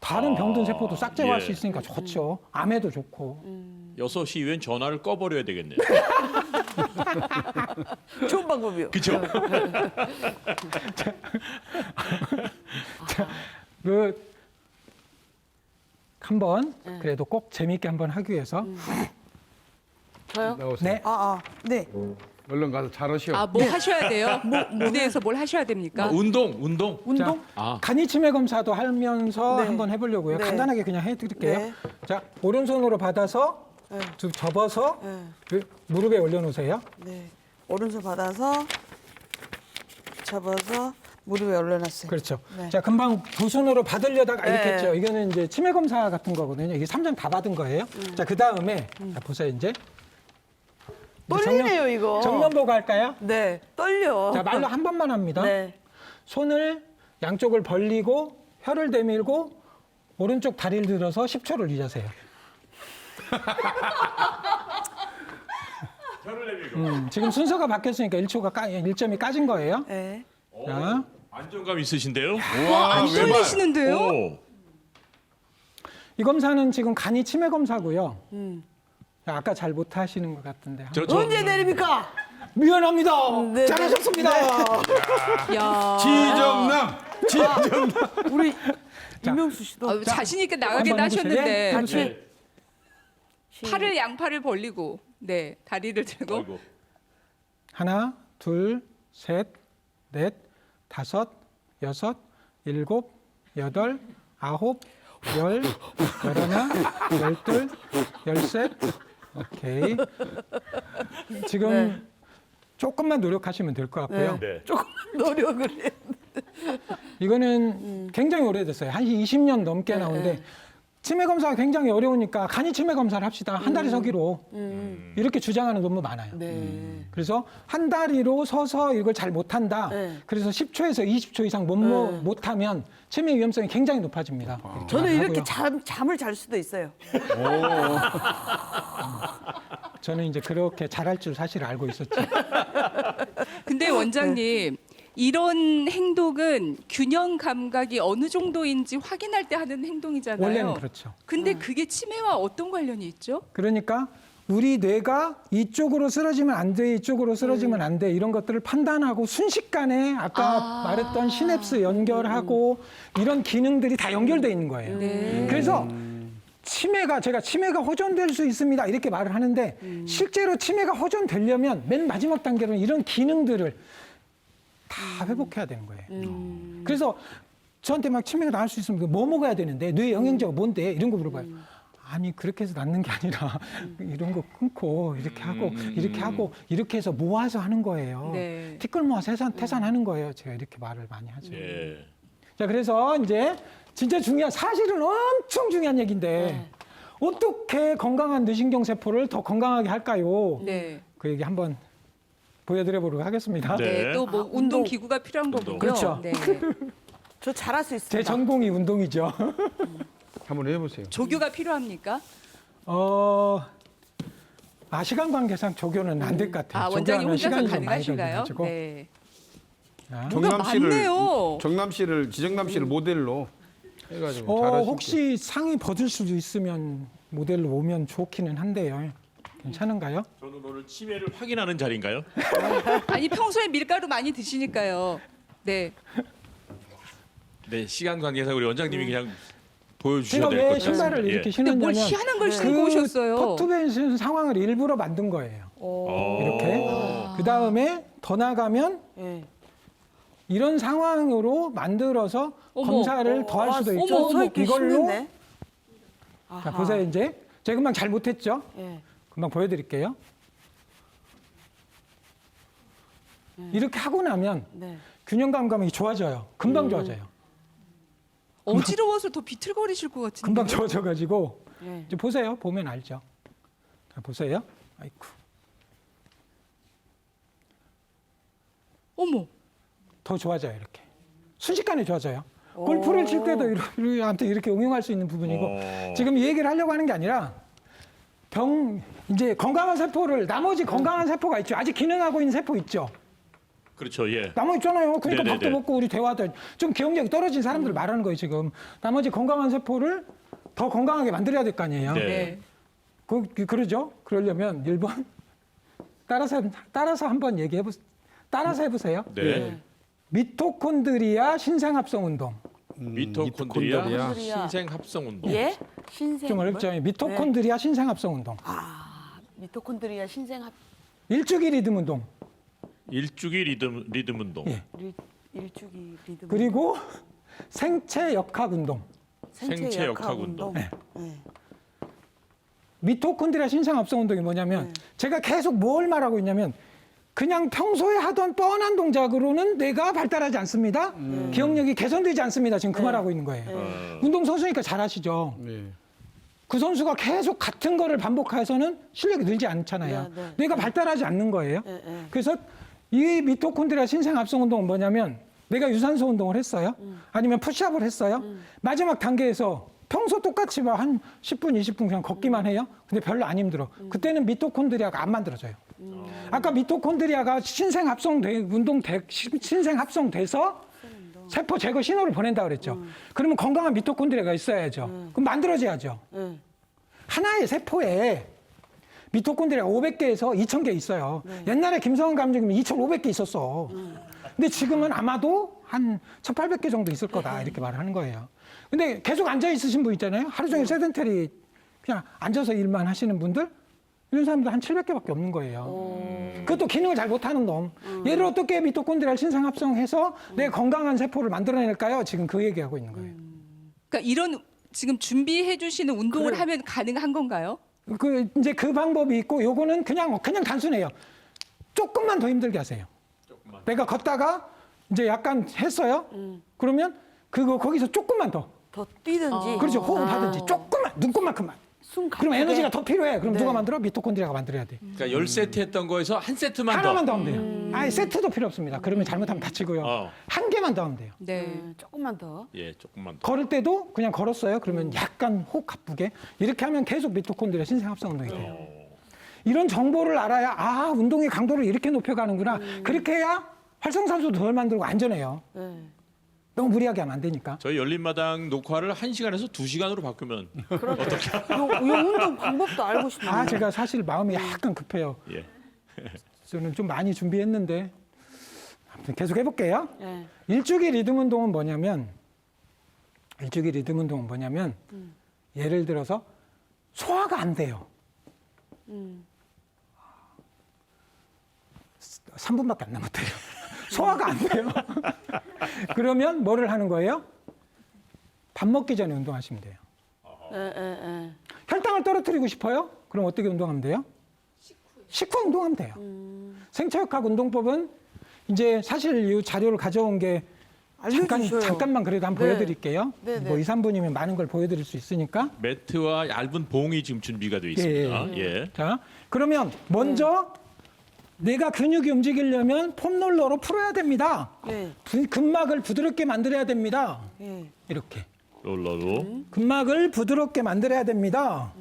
E: 병든 세포도 싹 제거할
B: 예.
E: 수 있으니까 좋죠. 암에도 좋고.
B: 6시 이후엔 전화를 꺼버려야 되겠네요.
D: 좋은 방법이요.
B: 그렇죠.
E: 한번 그래도 꼭 재미있게 한번 하기 위해서
D: 저요?
C: 나오세요.
E: 네.
D: 네.
C: 얼른 가서 잘하시오.
A: 아, 뭐 하셔야 돼요? 무대에서 뭘 하셔야 됩니까?
B: 운동.
E: 자,
B: 아.
E: 간이치매 검사도 하면서
D: 네.
E: 한번 해보려고요.
D: 네.
E: 간단하게 그냥 해드릴게요.
D: 네.
E: 자, 오른손으로 받아서
D: 네.
E: 접어서
D: 네.
E: 그 무릎에 올려놓으세요.
D: 네. 오른손 받아서 잡아서 무릎에 올려놨어요.
E: 그렇죠.
D: 네.
E: 자, 금방 두 손으로 받으려다가
D: 네.
E: 이렇게 했죠. 이거는 이제 치매 검사 같은 거거든요. 이게 3장 다 받은 거예요. 자, 그 다음에 자, 보세요, 이제.
D: 떨리네요, 이거.
E: 정면 보고 할까요?
D: 네, 떨려.
E: 자, 말로 한 번만 합니다.
D: 네.
E: 손을 양쪽을 벌리고 혀를 내밀고 오른쪽 다리를 들어서 10초를 잊으세요.
B: 혀를 내밀고.
E: 지금 순서가 바뀌었으니까 1점이 까진 거예요.
D: 네.
E: 자,
B: 안정감 있으신데요?
A: 안 떨리시는데요?
B: 오.
E: 이 검사는 지금 간이 치매 검사고요. 아까 잘 못하시는 것 같은데.
D: 언제 내립니까?
E: 미안합니다.
D: 네,
E: 잘하셨습니다.
A: 야.
C: 지정남.
D: 우리 이명수 씨도
A: 아, 자신 있게 나가긴
E: 한번 해보세요.
A: 하셨는데
D: 같이
B: 네.
A: 팔을 양팔을 벌리고 네 다리를 들고
B: 아이고.
E: 하나, 둘, 셋, 넷, 다섯, 여섯, 일곱, 여덟, 아홉, 열, 열하나, 열둘, 열셋. 오케이. 지금
D: 네.
E: 조금만 노력하시면 될 것 같고요.
B: 네.
D: 조금만 노력을 해.
E: 이거는 굉장히 오래됐어요. 한 20년 넘게 나오는데 치매 검사가 굉장히 어려우니까 간이 치매 검사를 합시다. 한 다리 서기로. 이렇게 주장하는 논문 많아요.
D: 네.
E: 그래서 한 다리로 서서 이걸 잘 못한다.
D: 네.
E: 그래서 10초에서 20초 이상 못하면 치매 위험성이 굉장히 높아집니다.
D: 저는 이렇게
E: 하고요.
D: 잠을 잘 수도 있어요.
E: 저는 이제 그렇게 잘할 줄 사실 알고 있었죠.
A: 근데 원장님 이런 행동은 균형 감각이 어느 정도인지 확인할 때 하는 행동이잖아요.
E: 원래는 그렇죠.
A: 근데 그게 치매와 어떤 관련이 있죠?
E: 그러니까 우리 뇌가 이쪽으로 쓰러지면 안 돼, 이쪽으로 쓰러지면 안 돼, 이런 것들을 판단하고 순식간에 아까 말했던 시냅스 연결하고 이런 기능들이 다 연결돼 있는 거예요.
A: 네.
E: 그래서 제가 치매가 호전될 수 있습니다. 이렇게 말을 하는데 실제로 치매가 호전되려면 맨 마지막 단계로는 이런 기능들을 다 회복해야 되는 거예요. 그래서 저한테 막 치매가 나을 수 있으면 뭐 먹어야 되는데 뇌 영양제가 뭔데 이런 거 물어봐요. 아니 그렇게 해서 낫는 게 아니라 이런 거 끊고 이렇게 하고 이렇게 해서 모아서 하는 거예요.
A: 네.
E: 티끌 모아서 태산하는 거예요. 제가 이렇게 말을 많이 하죠.
B: 예.
E: 자, 그래서 이제 진짜 사실은 엄청 중요한 얘기인데 어떻게 건강한 뇌신경 세포를 더 건강하게 할까요?
A: 네.
E: 그 얘기 한번 보여드려 보도록 하겠습니다.
B: 네.
A: 네. 또 뭐 운동 기구가 필요한 거군요.
E: 그렇죠.
A: 네.
D: 저 잘할 수
E: 제
D: 있습니다.
E: 전공이 운동이죠.
C: 한번 해보세요.
A: 조교가 필요합니까?
E: 시간 관계상 조교는 안 될 것 같아요.
A: 아 원장님
E: 조교하면
A: 혼자서
E: 시간이 좀 많이
A: 가능하신가요?
E: 걸려가지고.
A: 네.
E: 자.
A: 뭐가 많네요.
C: 지정남 씨를 모델로 해가지고 잘하실게요.
E: 혹시 상의 벗을 수도 있으면 모델로 오면 좋기는 한데요. 괜찮은가요?
B: 저는 오늘 치매를 확인하는 자리인가요?
A: 아니 평소에 밀가루 많이 드시니까요. 네.
B: 네, 시간 관계상 우리 원장님이 그냥 보여주셔야
E: 제가
B: 될 것
E: 왜
B: 같습니다.
E: 신발을
B: 예.
E: 이렇게
A: 근데 뭘
E: 신었냐면
A: 희한한 걸 신고 오셨어요.
E: 퍼투벤 상황을 일부러 만든 거예요. 이렇게. 그 다음에 더 나가면
D: 예.
E: 이런 상황으로 만들어서
A: 어머.
E: 검사를 더 할 수도 있죠.
D: 서 있기
E: 이걸로
D: 싫은데?
E: 자, 보세요 이제. 제가 금방 잘 못했죠?
D: 예.
E: 금방 보여드릴게요. 이렇게 하고 나면
D: 네.
E: 균형 감각이 좋아져요. 금방 좋아져요.
A: 어지러워서 더 비틀거리실 것 같은데.
E: 금방 좋아져가지고
D: 예.
E: 이제 보세요. 보면 알죠. 자, 보세요. 아이쿠.
A: 어머.
E: 더 좋아져요. 이렇게. 순식간에 좋아져요. 골프를 칠 때도 아무튼 이렇게 응용할 수 있는 부분이고 지금 이 얘기를 하려고 하는 게 아니라 이제 건강한 세포를 나머지 건강한 세포가 있죠. 아직 기능하고 있는 세포 있죠.
B: 그렇죠. 예.
E: 남아 있잖아요. 그러니까
B: 네네네.
E: 밥도 먹고 우리 대화도 좀 기억력이 떨어진 사람들 말하는 거예요 지금. 나머지 건강한 세포를 더 건강하게 만들어야 될 거 아니에요.
B: 네.
A: 네.
E: 그러죠. 그러려면 1번 따라서 한번 따라서 해보세요.
B: 네.
E: 미토콘드리아 신생합성 운동.
B: 미토콘드리아 신생 합성 운동.
D: 예? 신생.
E: 좀 어렵죠. 미토콘드리아 신생합성 운동.
D: 미토콘드리아 신생합
E: 일주기 리듬 운동.
B: 일주기 리듬 운동.
E: 예.
D: 일주기 리듬.
E: 그리고 생체 역학 운동.
B: 생체 역학 운동.
E: 네.
D: 네.
E: 미토콘드리아 신생합성 운동이 뭐냐면 제가 계속 뭘 말하고 있냐면 그냥 평소에 하던 뻔한 동작으로는 뇌가 발달하지 않습니다. 기억력이 개선되지 않습니다. 지금 그 말하고 있는 거예요. 운동선수니까 잘 아시죠.
C: 네.
E: 그 선수가 계속 같은 거를 반복해서는 실력이 늘지 않잖아요.
D: 네, 네.
E: 뇌가 발달하지 않는 거예요.
D: 네, 네.
E: 그래서 이 미토콘드리아 신생합성 운동은 뭐냐면 내가 유산소 운동을 했어요. 아니면 푸시업을 했어요. 마지막 단계에서 평소 똑같이 막 한 10분, 20분 그냥 걷기만 해요. 근데 별로 안 힘들어. 그때는 미토콘드리아가 안 만들어져요. 아까 미토콘드리아가 신생합성돼서 세포 제거 신호를 보낸다 그랬죠. 그러면 건강한 미토콘드리아가 있어야죠. 그럼 만들어져야죠. 하나의 세포에 미토콘드리아 500개에서 2000개 있어요. 옛날에 김성은 감독님은 2500개 있었어. 근데 지금은 아마도 한 1800개 정도 있을 거다. 이렇게 말을 하는 거예요. 근데 계속 앉아 있으신 분 있잖아요. 하루 종일 세덴터리 그냥 앉아서 일만 하시는 분들 이런 사람들 한 700개밖에 없는 거예요. 그것도 기능을 잘 못하는 놈. 얘를 어떻게 미토콘드리아를 신생합성해서 내 건강한 세포를 만들어낼까요? 지금 그 얘기하고 있는 거예요.
A: 그러니까 이런 지금 준비해 주시는 운동을
D: 그래요.
A: 하면 가능한 건가요?
E: 이제 그 방법이 있고 요거는 그냥 단순해요. 조금만 더 힘들게 하세요. 내가 걷다가 이제 약간 했어요. 그러면 거기서 조금만 더.
D: 더 뛰든지.
E: 그렇죠. 호흡하든지 조금만 눈곱만큼만.
D: 숨
E: 그럼
D: 가쁘게.
E: 에너지가 더 필요해. 그럼
D: 네.
E: 누가 만들어? 미토콘드리아가 만들어야 돼.
B: 그러니까 10세트 했던 거에서 한 세트만 더.
E: 하나만 더 하면 돼요. 아예 세트도 필요 없습니다. 그러면 잘못하면 다치고요.
B: 한
E: 개만 더 하면 돼요.
A: 네.
D: 조금만 더.
B: 예, 조금만 더.
E: 걸을 때도 그냥 걸었어요. 그러면 약간 호흡 가쁘게. 이렇게 하면 계속 미토콘드리아 신생합성 운동이 돼요. 이런 정보를 알아야 아 운동의 강도를 이렇게 높여가는구나. 그렇게 해야 활성산소도 덜 만들고 안전해요.
D: 네.
E: 너무 무리하게 하면 안 되니까.
B: 저희 열린마당 녹화를 1시간에서 2시간으로 바꾸면
D: 요 운동 방법도 알고 싶네요.
E: 아 제가 사실 마음이 약간 급해요.
B: 예.
E: 저는 좀 많이 준비했는데 아무튼 계속 해볼게요.
D: 네.
E: 일주기 리듬 운동은 뭐냐면 예를 들어서 소화가 안 돼요. 3분밖에 안 남았대요. 소화가 안 돼요. 그러면 뭐를 하는 거예요? 밥 먹기 전에 운동하시면 돼요. 혈당을 떨어뜨리고 싶어요? 그럼 어떻게 운동하면 돼요? 식후 운동하면 돼요. 생체역학 운동법은 이제 사실 이 자료를 가져온 게
D: 알려주셔요.
E: 잠깐만 그래도 한번
D: 네.
E: 보여드릴게요.
D: 네, 네.
E: 뭐 2, 3분이면 많은 걸 보여드릴 수 있으니까.
B: 매트와 얇은 봉이 지금 준비가 되어 있습니다. 예.
E: 자, 그러면 먼저 내가 근육이 움직이려면 폼롤러로 풀어야 됩니다.
D: 예.
E: 근막을 부드럽게 만들어야 됩니다.
D: 예.
E: 이렇게.
B: 롤러로.
E: 근막을 부드럽게 만들어야 됩니다.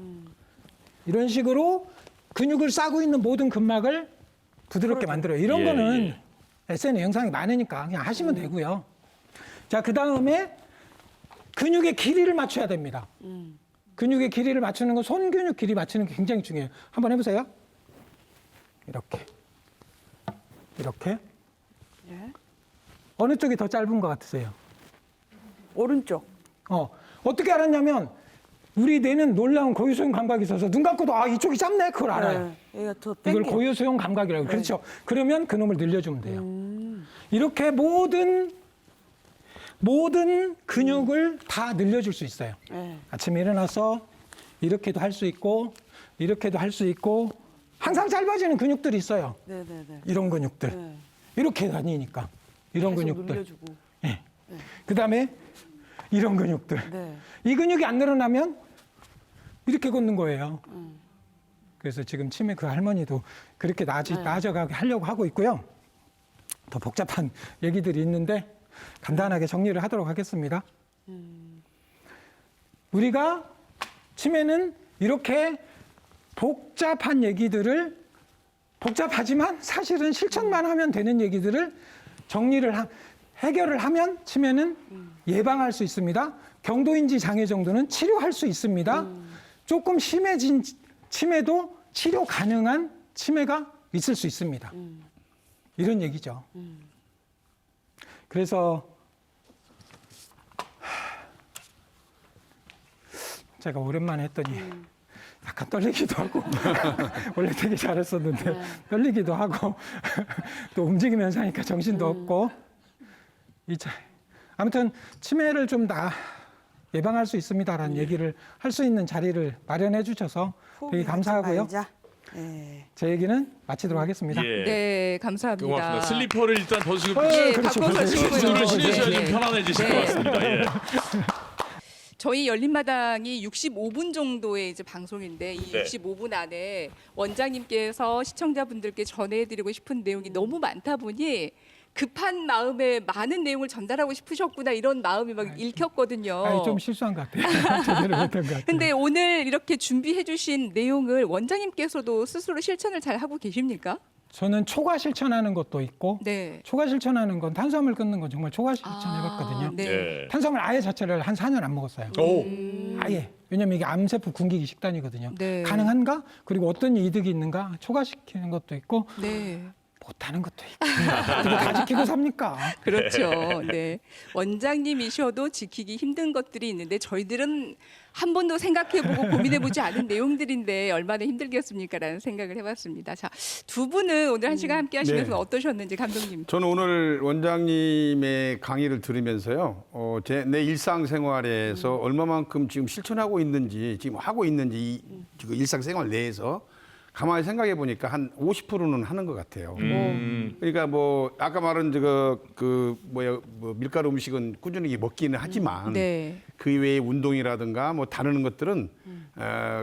E: 이런 식으로 근육을 싸고 있는 모든 근막을 부드럽게 만들어요. 이런
B: 예,
E: 거는
B: 예.
E: SN 영상이 많으니까 그냥 하시면 되고요. 자, 그 다음에 근육의 길이를 맞춰야 됩니다. 근육의 길이를 맞추는 건 손 근육 길이 맞추는 게 굉장히 중요해요. 한번 해보세요. 이렇게. 이렇게.
D: 예.
E: 어느 쪽이 더 짧은 것 같으세요?
D: 오른쪽.
E: 어떻게 알았냐면 우리 뇌는 놀라운 고유소형 감각이 있어서 눈 감고도 아 이쪽이 짧네 그걸 알아요.
D: 네. 얘가 더
E: 이걸
D: 땡겨.
E: 고유소형 감각이라고. 그렇죠. 그러면 그놈을 늘려주면 돼요. 이렇게 모든 근육을 다 늘려줄 수 있어요.
D: 네.
E: 아침에 일어나서 이렇게도 할 수 있고 이렇게도 할 수 있고 항상 짧아지는 근육들이 있어요.
D: 네네네.
E: 이런 근육들.
D: 네.
E: 이렇게 다니니까 이런
D: 계속
E: 근육들.
D: 늘려주고.
E: 예. 그다음에 이런 근육들.
D: 네.
E: 이 근육이 안 늘어나면 이렇게 걷는 거예요. 그래서 지금 치매 그 할머니도 그렇게 나아져가게 하려고 하고 있고요. 더 복잡한 얘기들이 있는데 간단하게 정리를 하도록 하겠습니다. 우리가 치매는 이렇게 복잡한 얘기들을 복잡하지만 사실은 실천만 하면 되는 얘기들을 해결을 하면 치매는 예방할 수 있습니다. 경도인지 장애 정도는 치료할 수 있습니다. 조금 심해진 치매도 치료 가능한 치매가 있을 수 있습니다. 이런 얘기죠. 그래서 제가 오랜만에 했더니 약간 떨리기도 하고 원래 되게 잘했었는데 떨리기도 하고 또 움직이면서 하니까 정신도 없고 아무튼 치매를 좀 예방할 수 있습니다라는 얘기를 할 수 있는 자리를 마련해 주셔서 되게 감사하고요.
D: 앉아. 예.
E: 제 얘기는 마치도록 하겠습니다.
B: 예.
A: 네, 감사합니다.
B: 고맙습니다. 슬리퍼를 일단 벗으시고
A: 예,
E: 그렇죠.
A: 바꿔서
E: 그렇죠.
A: 신고요.
B: 스스로 신으셔야
A: 네,
B: 좀
A: 네.
B: 편안해지실 것 같습니다. 예.
A: 저희 열린마당이 65분 정도의 이제 방송인데 이
B: 네.
A: 65분 안에 원장님께서 시청자분들께 전해드리고 싶은 내용이 너무 많다 보니 급한 마음에 많은 내용을 전달하고 싶으셨구나 이런 마음이 막 읽혔거든요.
E: 아니, 좀 실수한 것 같아요. 제대로 못한 것 같아요.
A: 근데 오늘 이렇게 준비해주신 내용을 원장님께서도 스스로 실천을 잘 하고 계십니까?
E: 저는 초과 실천하는 것도 있고
A: 네.
E: 초과 실천하는 건 탄수화물 끊는 건 정말 초과 실천해봤거든요.
A: 네.
B: 예.
E: 탄수화물 아예 자체를 한 4년 안 먹었어요.
B: 오.
E: 아예. 왜냐면 이게 암세포 굶기기 식단이거든요.
A: 네.
E: 가능한가? 그리고 어떤 이득이 있는가? 초과시키는 것도 있고
A: 네.
E: 못하는 것도 있고. 그거 다 지키고 삽니까?
A: 그렇죠. 네. 원장님이셔도 지키기 힘든 것들이 있는데 저희들은 한 번도 생각해보고 고민해보지 않은 내용들인데 얼마나 힘들겠습니까라는 생각을 해봤습니다. 자, 두 분은 오늘 한 시간 함께 하시면서
C: 네.
A: 어떠셨는지 감독님.
C: 저는 오늘 원장님의 강의를 들으면서요, 내 일상생활에서 얼마만큼 지금 실천하고 있는지, 지금 하고 있는지, 그 일상생활 내에서 가만히 생각해 보니까 한 50%는 하는 것 같아요. 그러니까 뭐 아까 말한 밀가루 음식은 꾸준히 먹기는 하지만
A: 네.
C: 그 외에 운동이라든가 뭐 다른 것들은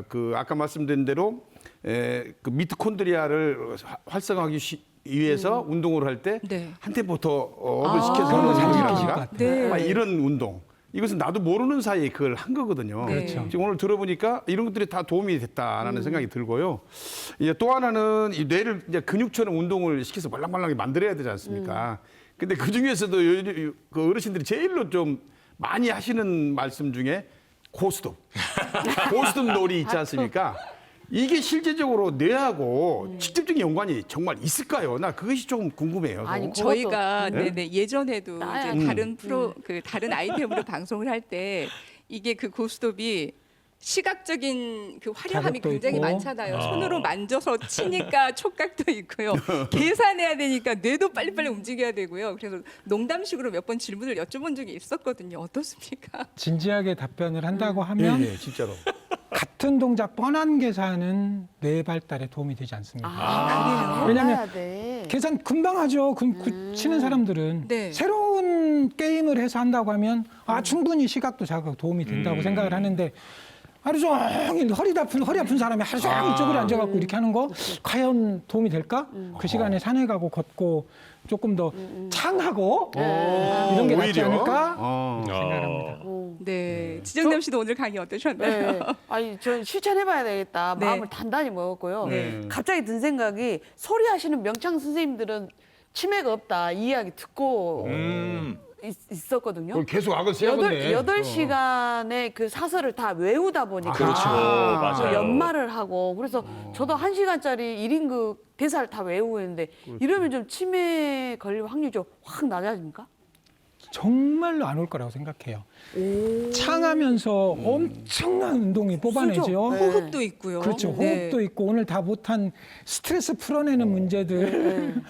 C: 그 아까 말씀드린 대로 그 미토콘드리아를 활성화하기 위해서 운동을 할 때
A: 네.
C: 한 템포 더 업을 시켜서
E: 그런 거잘 지키실 것
C: 운동이라든가
E: 같아요.
A: 네.
C: 막 이런 운동. 이것은 나도 모르는 사이에 그걸 한 거거든요.
A: 네.
E: 그렇죠.
C: 지금 오늘 들어보니까 이런 것들이 다 도움이 됐다라는 생각이 들고요. 이제 또 하나는 이 뇌를 이제 근육처럼 운동을 시켜서 말랑말랑하게 만들어야 되지 않습니까? 근데 그 중에서도 그 어르신들이 제일로 좀 많이 하시는 말씀 중에 고스톱. 고스톱 놀이 있지 않습니까? 이게 실제적으로 뇌하고 직접적인 연관이 정말 있을까요? 나 그것이 좀 궁금해요.
D: 아니,
C: 또.
A: 저희가
C: 네?
A: 네네, 예전에도
D: 나야.
A: 이제 다른 다른 아이템으로 방송을 할 때 이게 그 고스톱이 시각적인 그 화려함이
E: 자극도
A: 굉장히
E: 있고.
A: 많잖아요. 손으로 만져서 치니까 촉각도 있고요. 계산해야 되니까 뇌도 빨리빨리 움직여야 되고요. 그래서 농담식으로 몇 번 질문을 여쭤본 적이 있었거든요. 어떻습니까?
E: 진지하게 답변을 한다고 하면
C: 예, 진짜로.
E: 같은 동작 뻔한 계산은 뇌 발달에 도움이 되지 않습니다.
D: 그래요?
E: 왜냐면
D: 알아야 돼.
E: 계산 금방 하죠. 치는 사람들은
A: 네.
E: 새로운 게임을 해서 한다고 하면 충분히 시각도 자극 도움이 된다고 생각을 하는데 하루 종일 허리 아픈 사람이 하루 종일 이쪽으로 앉아갖고 이렇게 하는 거 과연 도움이 될까? 그 시간에 산에 가고 걷고 조금 더 창하고 이런 게 낫지
C: 오히려?
E: 않을까
C: 어.
E: 생각합니다.
A: 네. 지정남 씨도 오늘 강의 어떠셨나요?
D: 네. 아니, 전 실천해봐야 되겠다.
A: 네.
D: 마음을 단단히 먹었고요.
A: 네.
D: 갑자기 든 생각이 소리 하시는 명창 선생님들은 치매가 없다. 이 이야기 듣고 있었거든요.
C: 그걸 계속 악을 세야겠네.
D: 8시간의 그 사설을 다 외우다 보니까
B: 그렇죠. 맞아요.
D: 연말을 하고 그래서 저도 1시간짜리 1인극 대사를 다 외우고 있는데 이러면 좀 치매 걸릴 확률이 좀 확 낮아집니까?
E: 정말로 안 올 거라고 생각해요. 창하면서 엄청난 운동이 뽑아내죠.
D: 쓰죠. 네.
A: 호흡도 있고요.
E: 그렇죠.
A: 네.
E: 호흡도 있고 오늘 다 못한 스트레스 풀어내는 문제들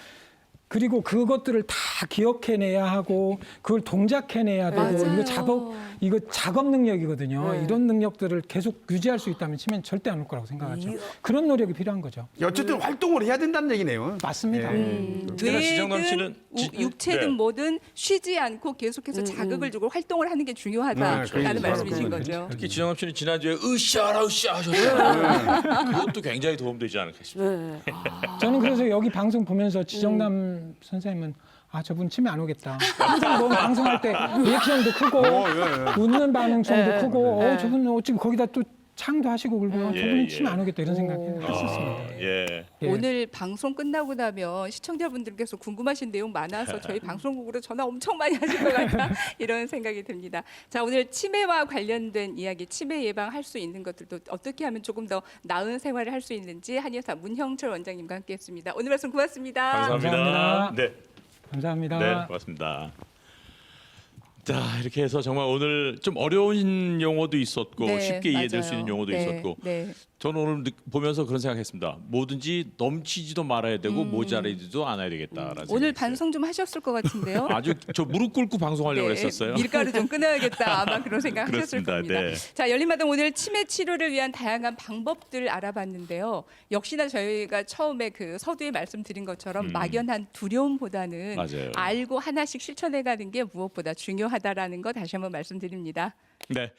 E: 그리고 그것들을 다 기억해내야 하고 그걸 동작해내야 되고
D: 맞아요.
E: 이거 작업 능력이거든요.
D: 네.
E: 이런 능력들을 계속 유지할 수 있다면 치면 절대 안 올 거라고 생각하죠. 그런 노력이 필요한 거죠.
C: 어쨌든 활동을 해야 된다는 얘기네요.
E: 맞습니다.
B: 특히나 지정남 씨는
A: 육체든
B: 네.
A: 뭐든 쉬지 않고 계속해서 자극을 주고 활동을 하는 게 중요하다라는
C: 그러니까.
A: 말씀이신
C: 그러니까.
A: 거죠.
B: 특히 지정남 씨는 지난주에 으쌰라 으쌰 하셨잖아요. 그것도 굉장히 도움되지 않을까 싶습니다.
D: 네.
E: 저는 그래서 여기 방송 보면서 지정남 선생님은 저분 치매 안 오겠다. 항상 뭐 방송할 때 리액션도 크고 웃는 반응성도 크고 저분 어찌 거기다 또 창도 하시고 그러고 저분은 치매 안 오겠다 이런 생각 했었습니다.
B: 예.
E: 예.
A: 오늘 방송 끝나고 나면 시청자분들께서 궁금하신 내용 많아서 저희 방송국으로 전화 엄청 많이 하실 것 같다 이런 생각이 듭니다. 자, 오늘 치매와 관련된 이야기, 치매 예방할 수 있는 것들도 어떻게 하면 조금 더 나은 생활을 할 수 있는지 한의사 문형철 원장님과 함께했습니다. 오늘 말씀 고맙습니다.
B: 감사합니다.
E: 감사합니다.
B: 네.
E: 감사합니다.
B: 네, 고맙습니다. 자, 이렇게 해서 정말 오늘 좀 어려운 용어도 있었고
A: 네,
B: 쉽게 이해될 수
A: 맞아요.
B: 있는 용어도
A: 네,
B: 있었고
A: 네.
B: 저는 오늘 보면서 그런 생각했습니다. 뭐든지 넘치지도 말아야 되고 모자라지도 않아야 되겠다라는
A: 오늘
B: 생각이
A: 반성 좀 하셨을 것 같은데요.
B: 있어요. 아주 저 무릎 꿇고 방송하려고
A: 네,
B: 했었어요.
A: 밀가루 좀 끊어야겠다. 아마 그런 생각 하셨을
B: 그렇습니다.
A: 겁니다.
B: 네.
A: 자, 열린마당 오늘 치매 치료를 위한 다양한 방법들 알아봤는데요. 역시나 저희가 처음에 그 서두에 말씀드린 것처럼 막연한 두려움보다는
B: 맞아요.
A: 알고 하나씩 실천해가는 게 무엇보다 중요하다라는 거 다시 한번 말씀드립니다.
B: 네.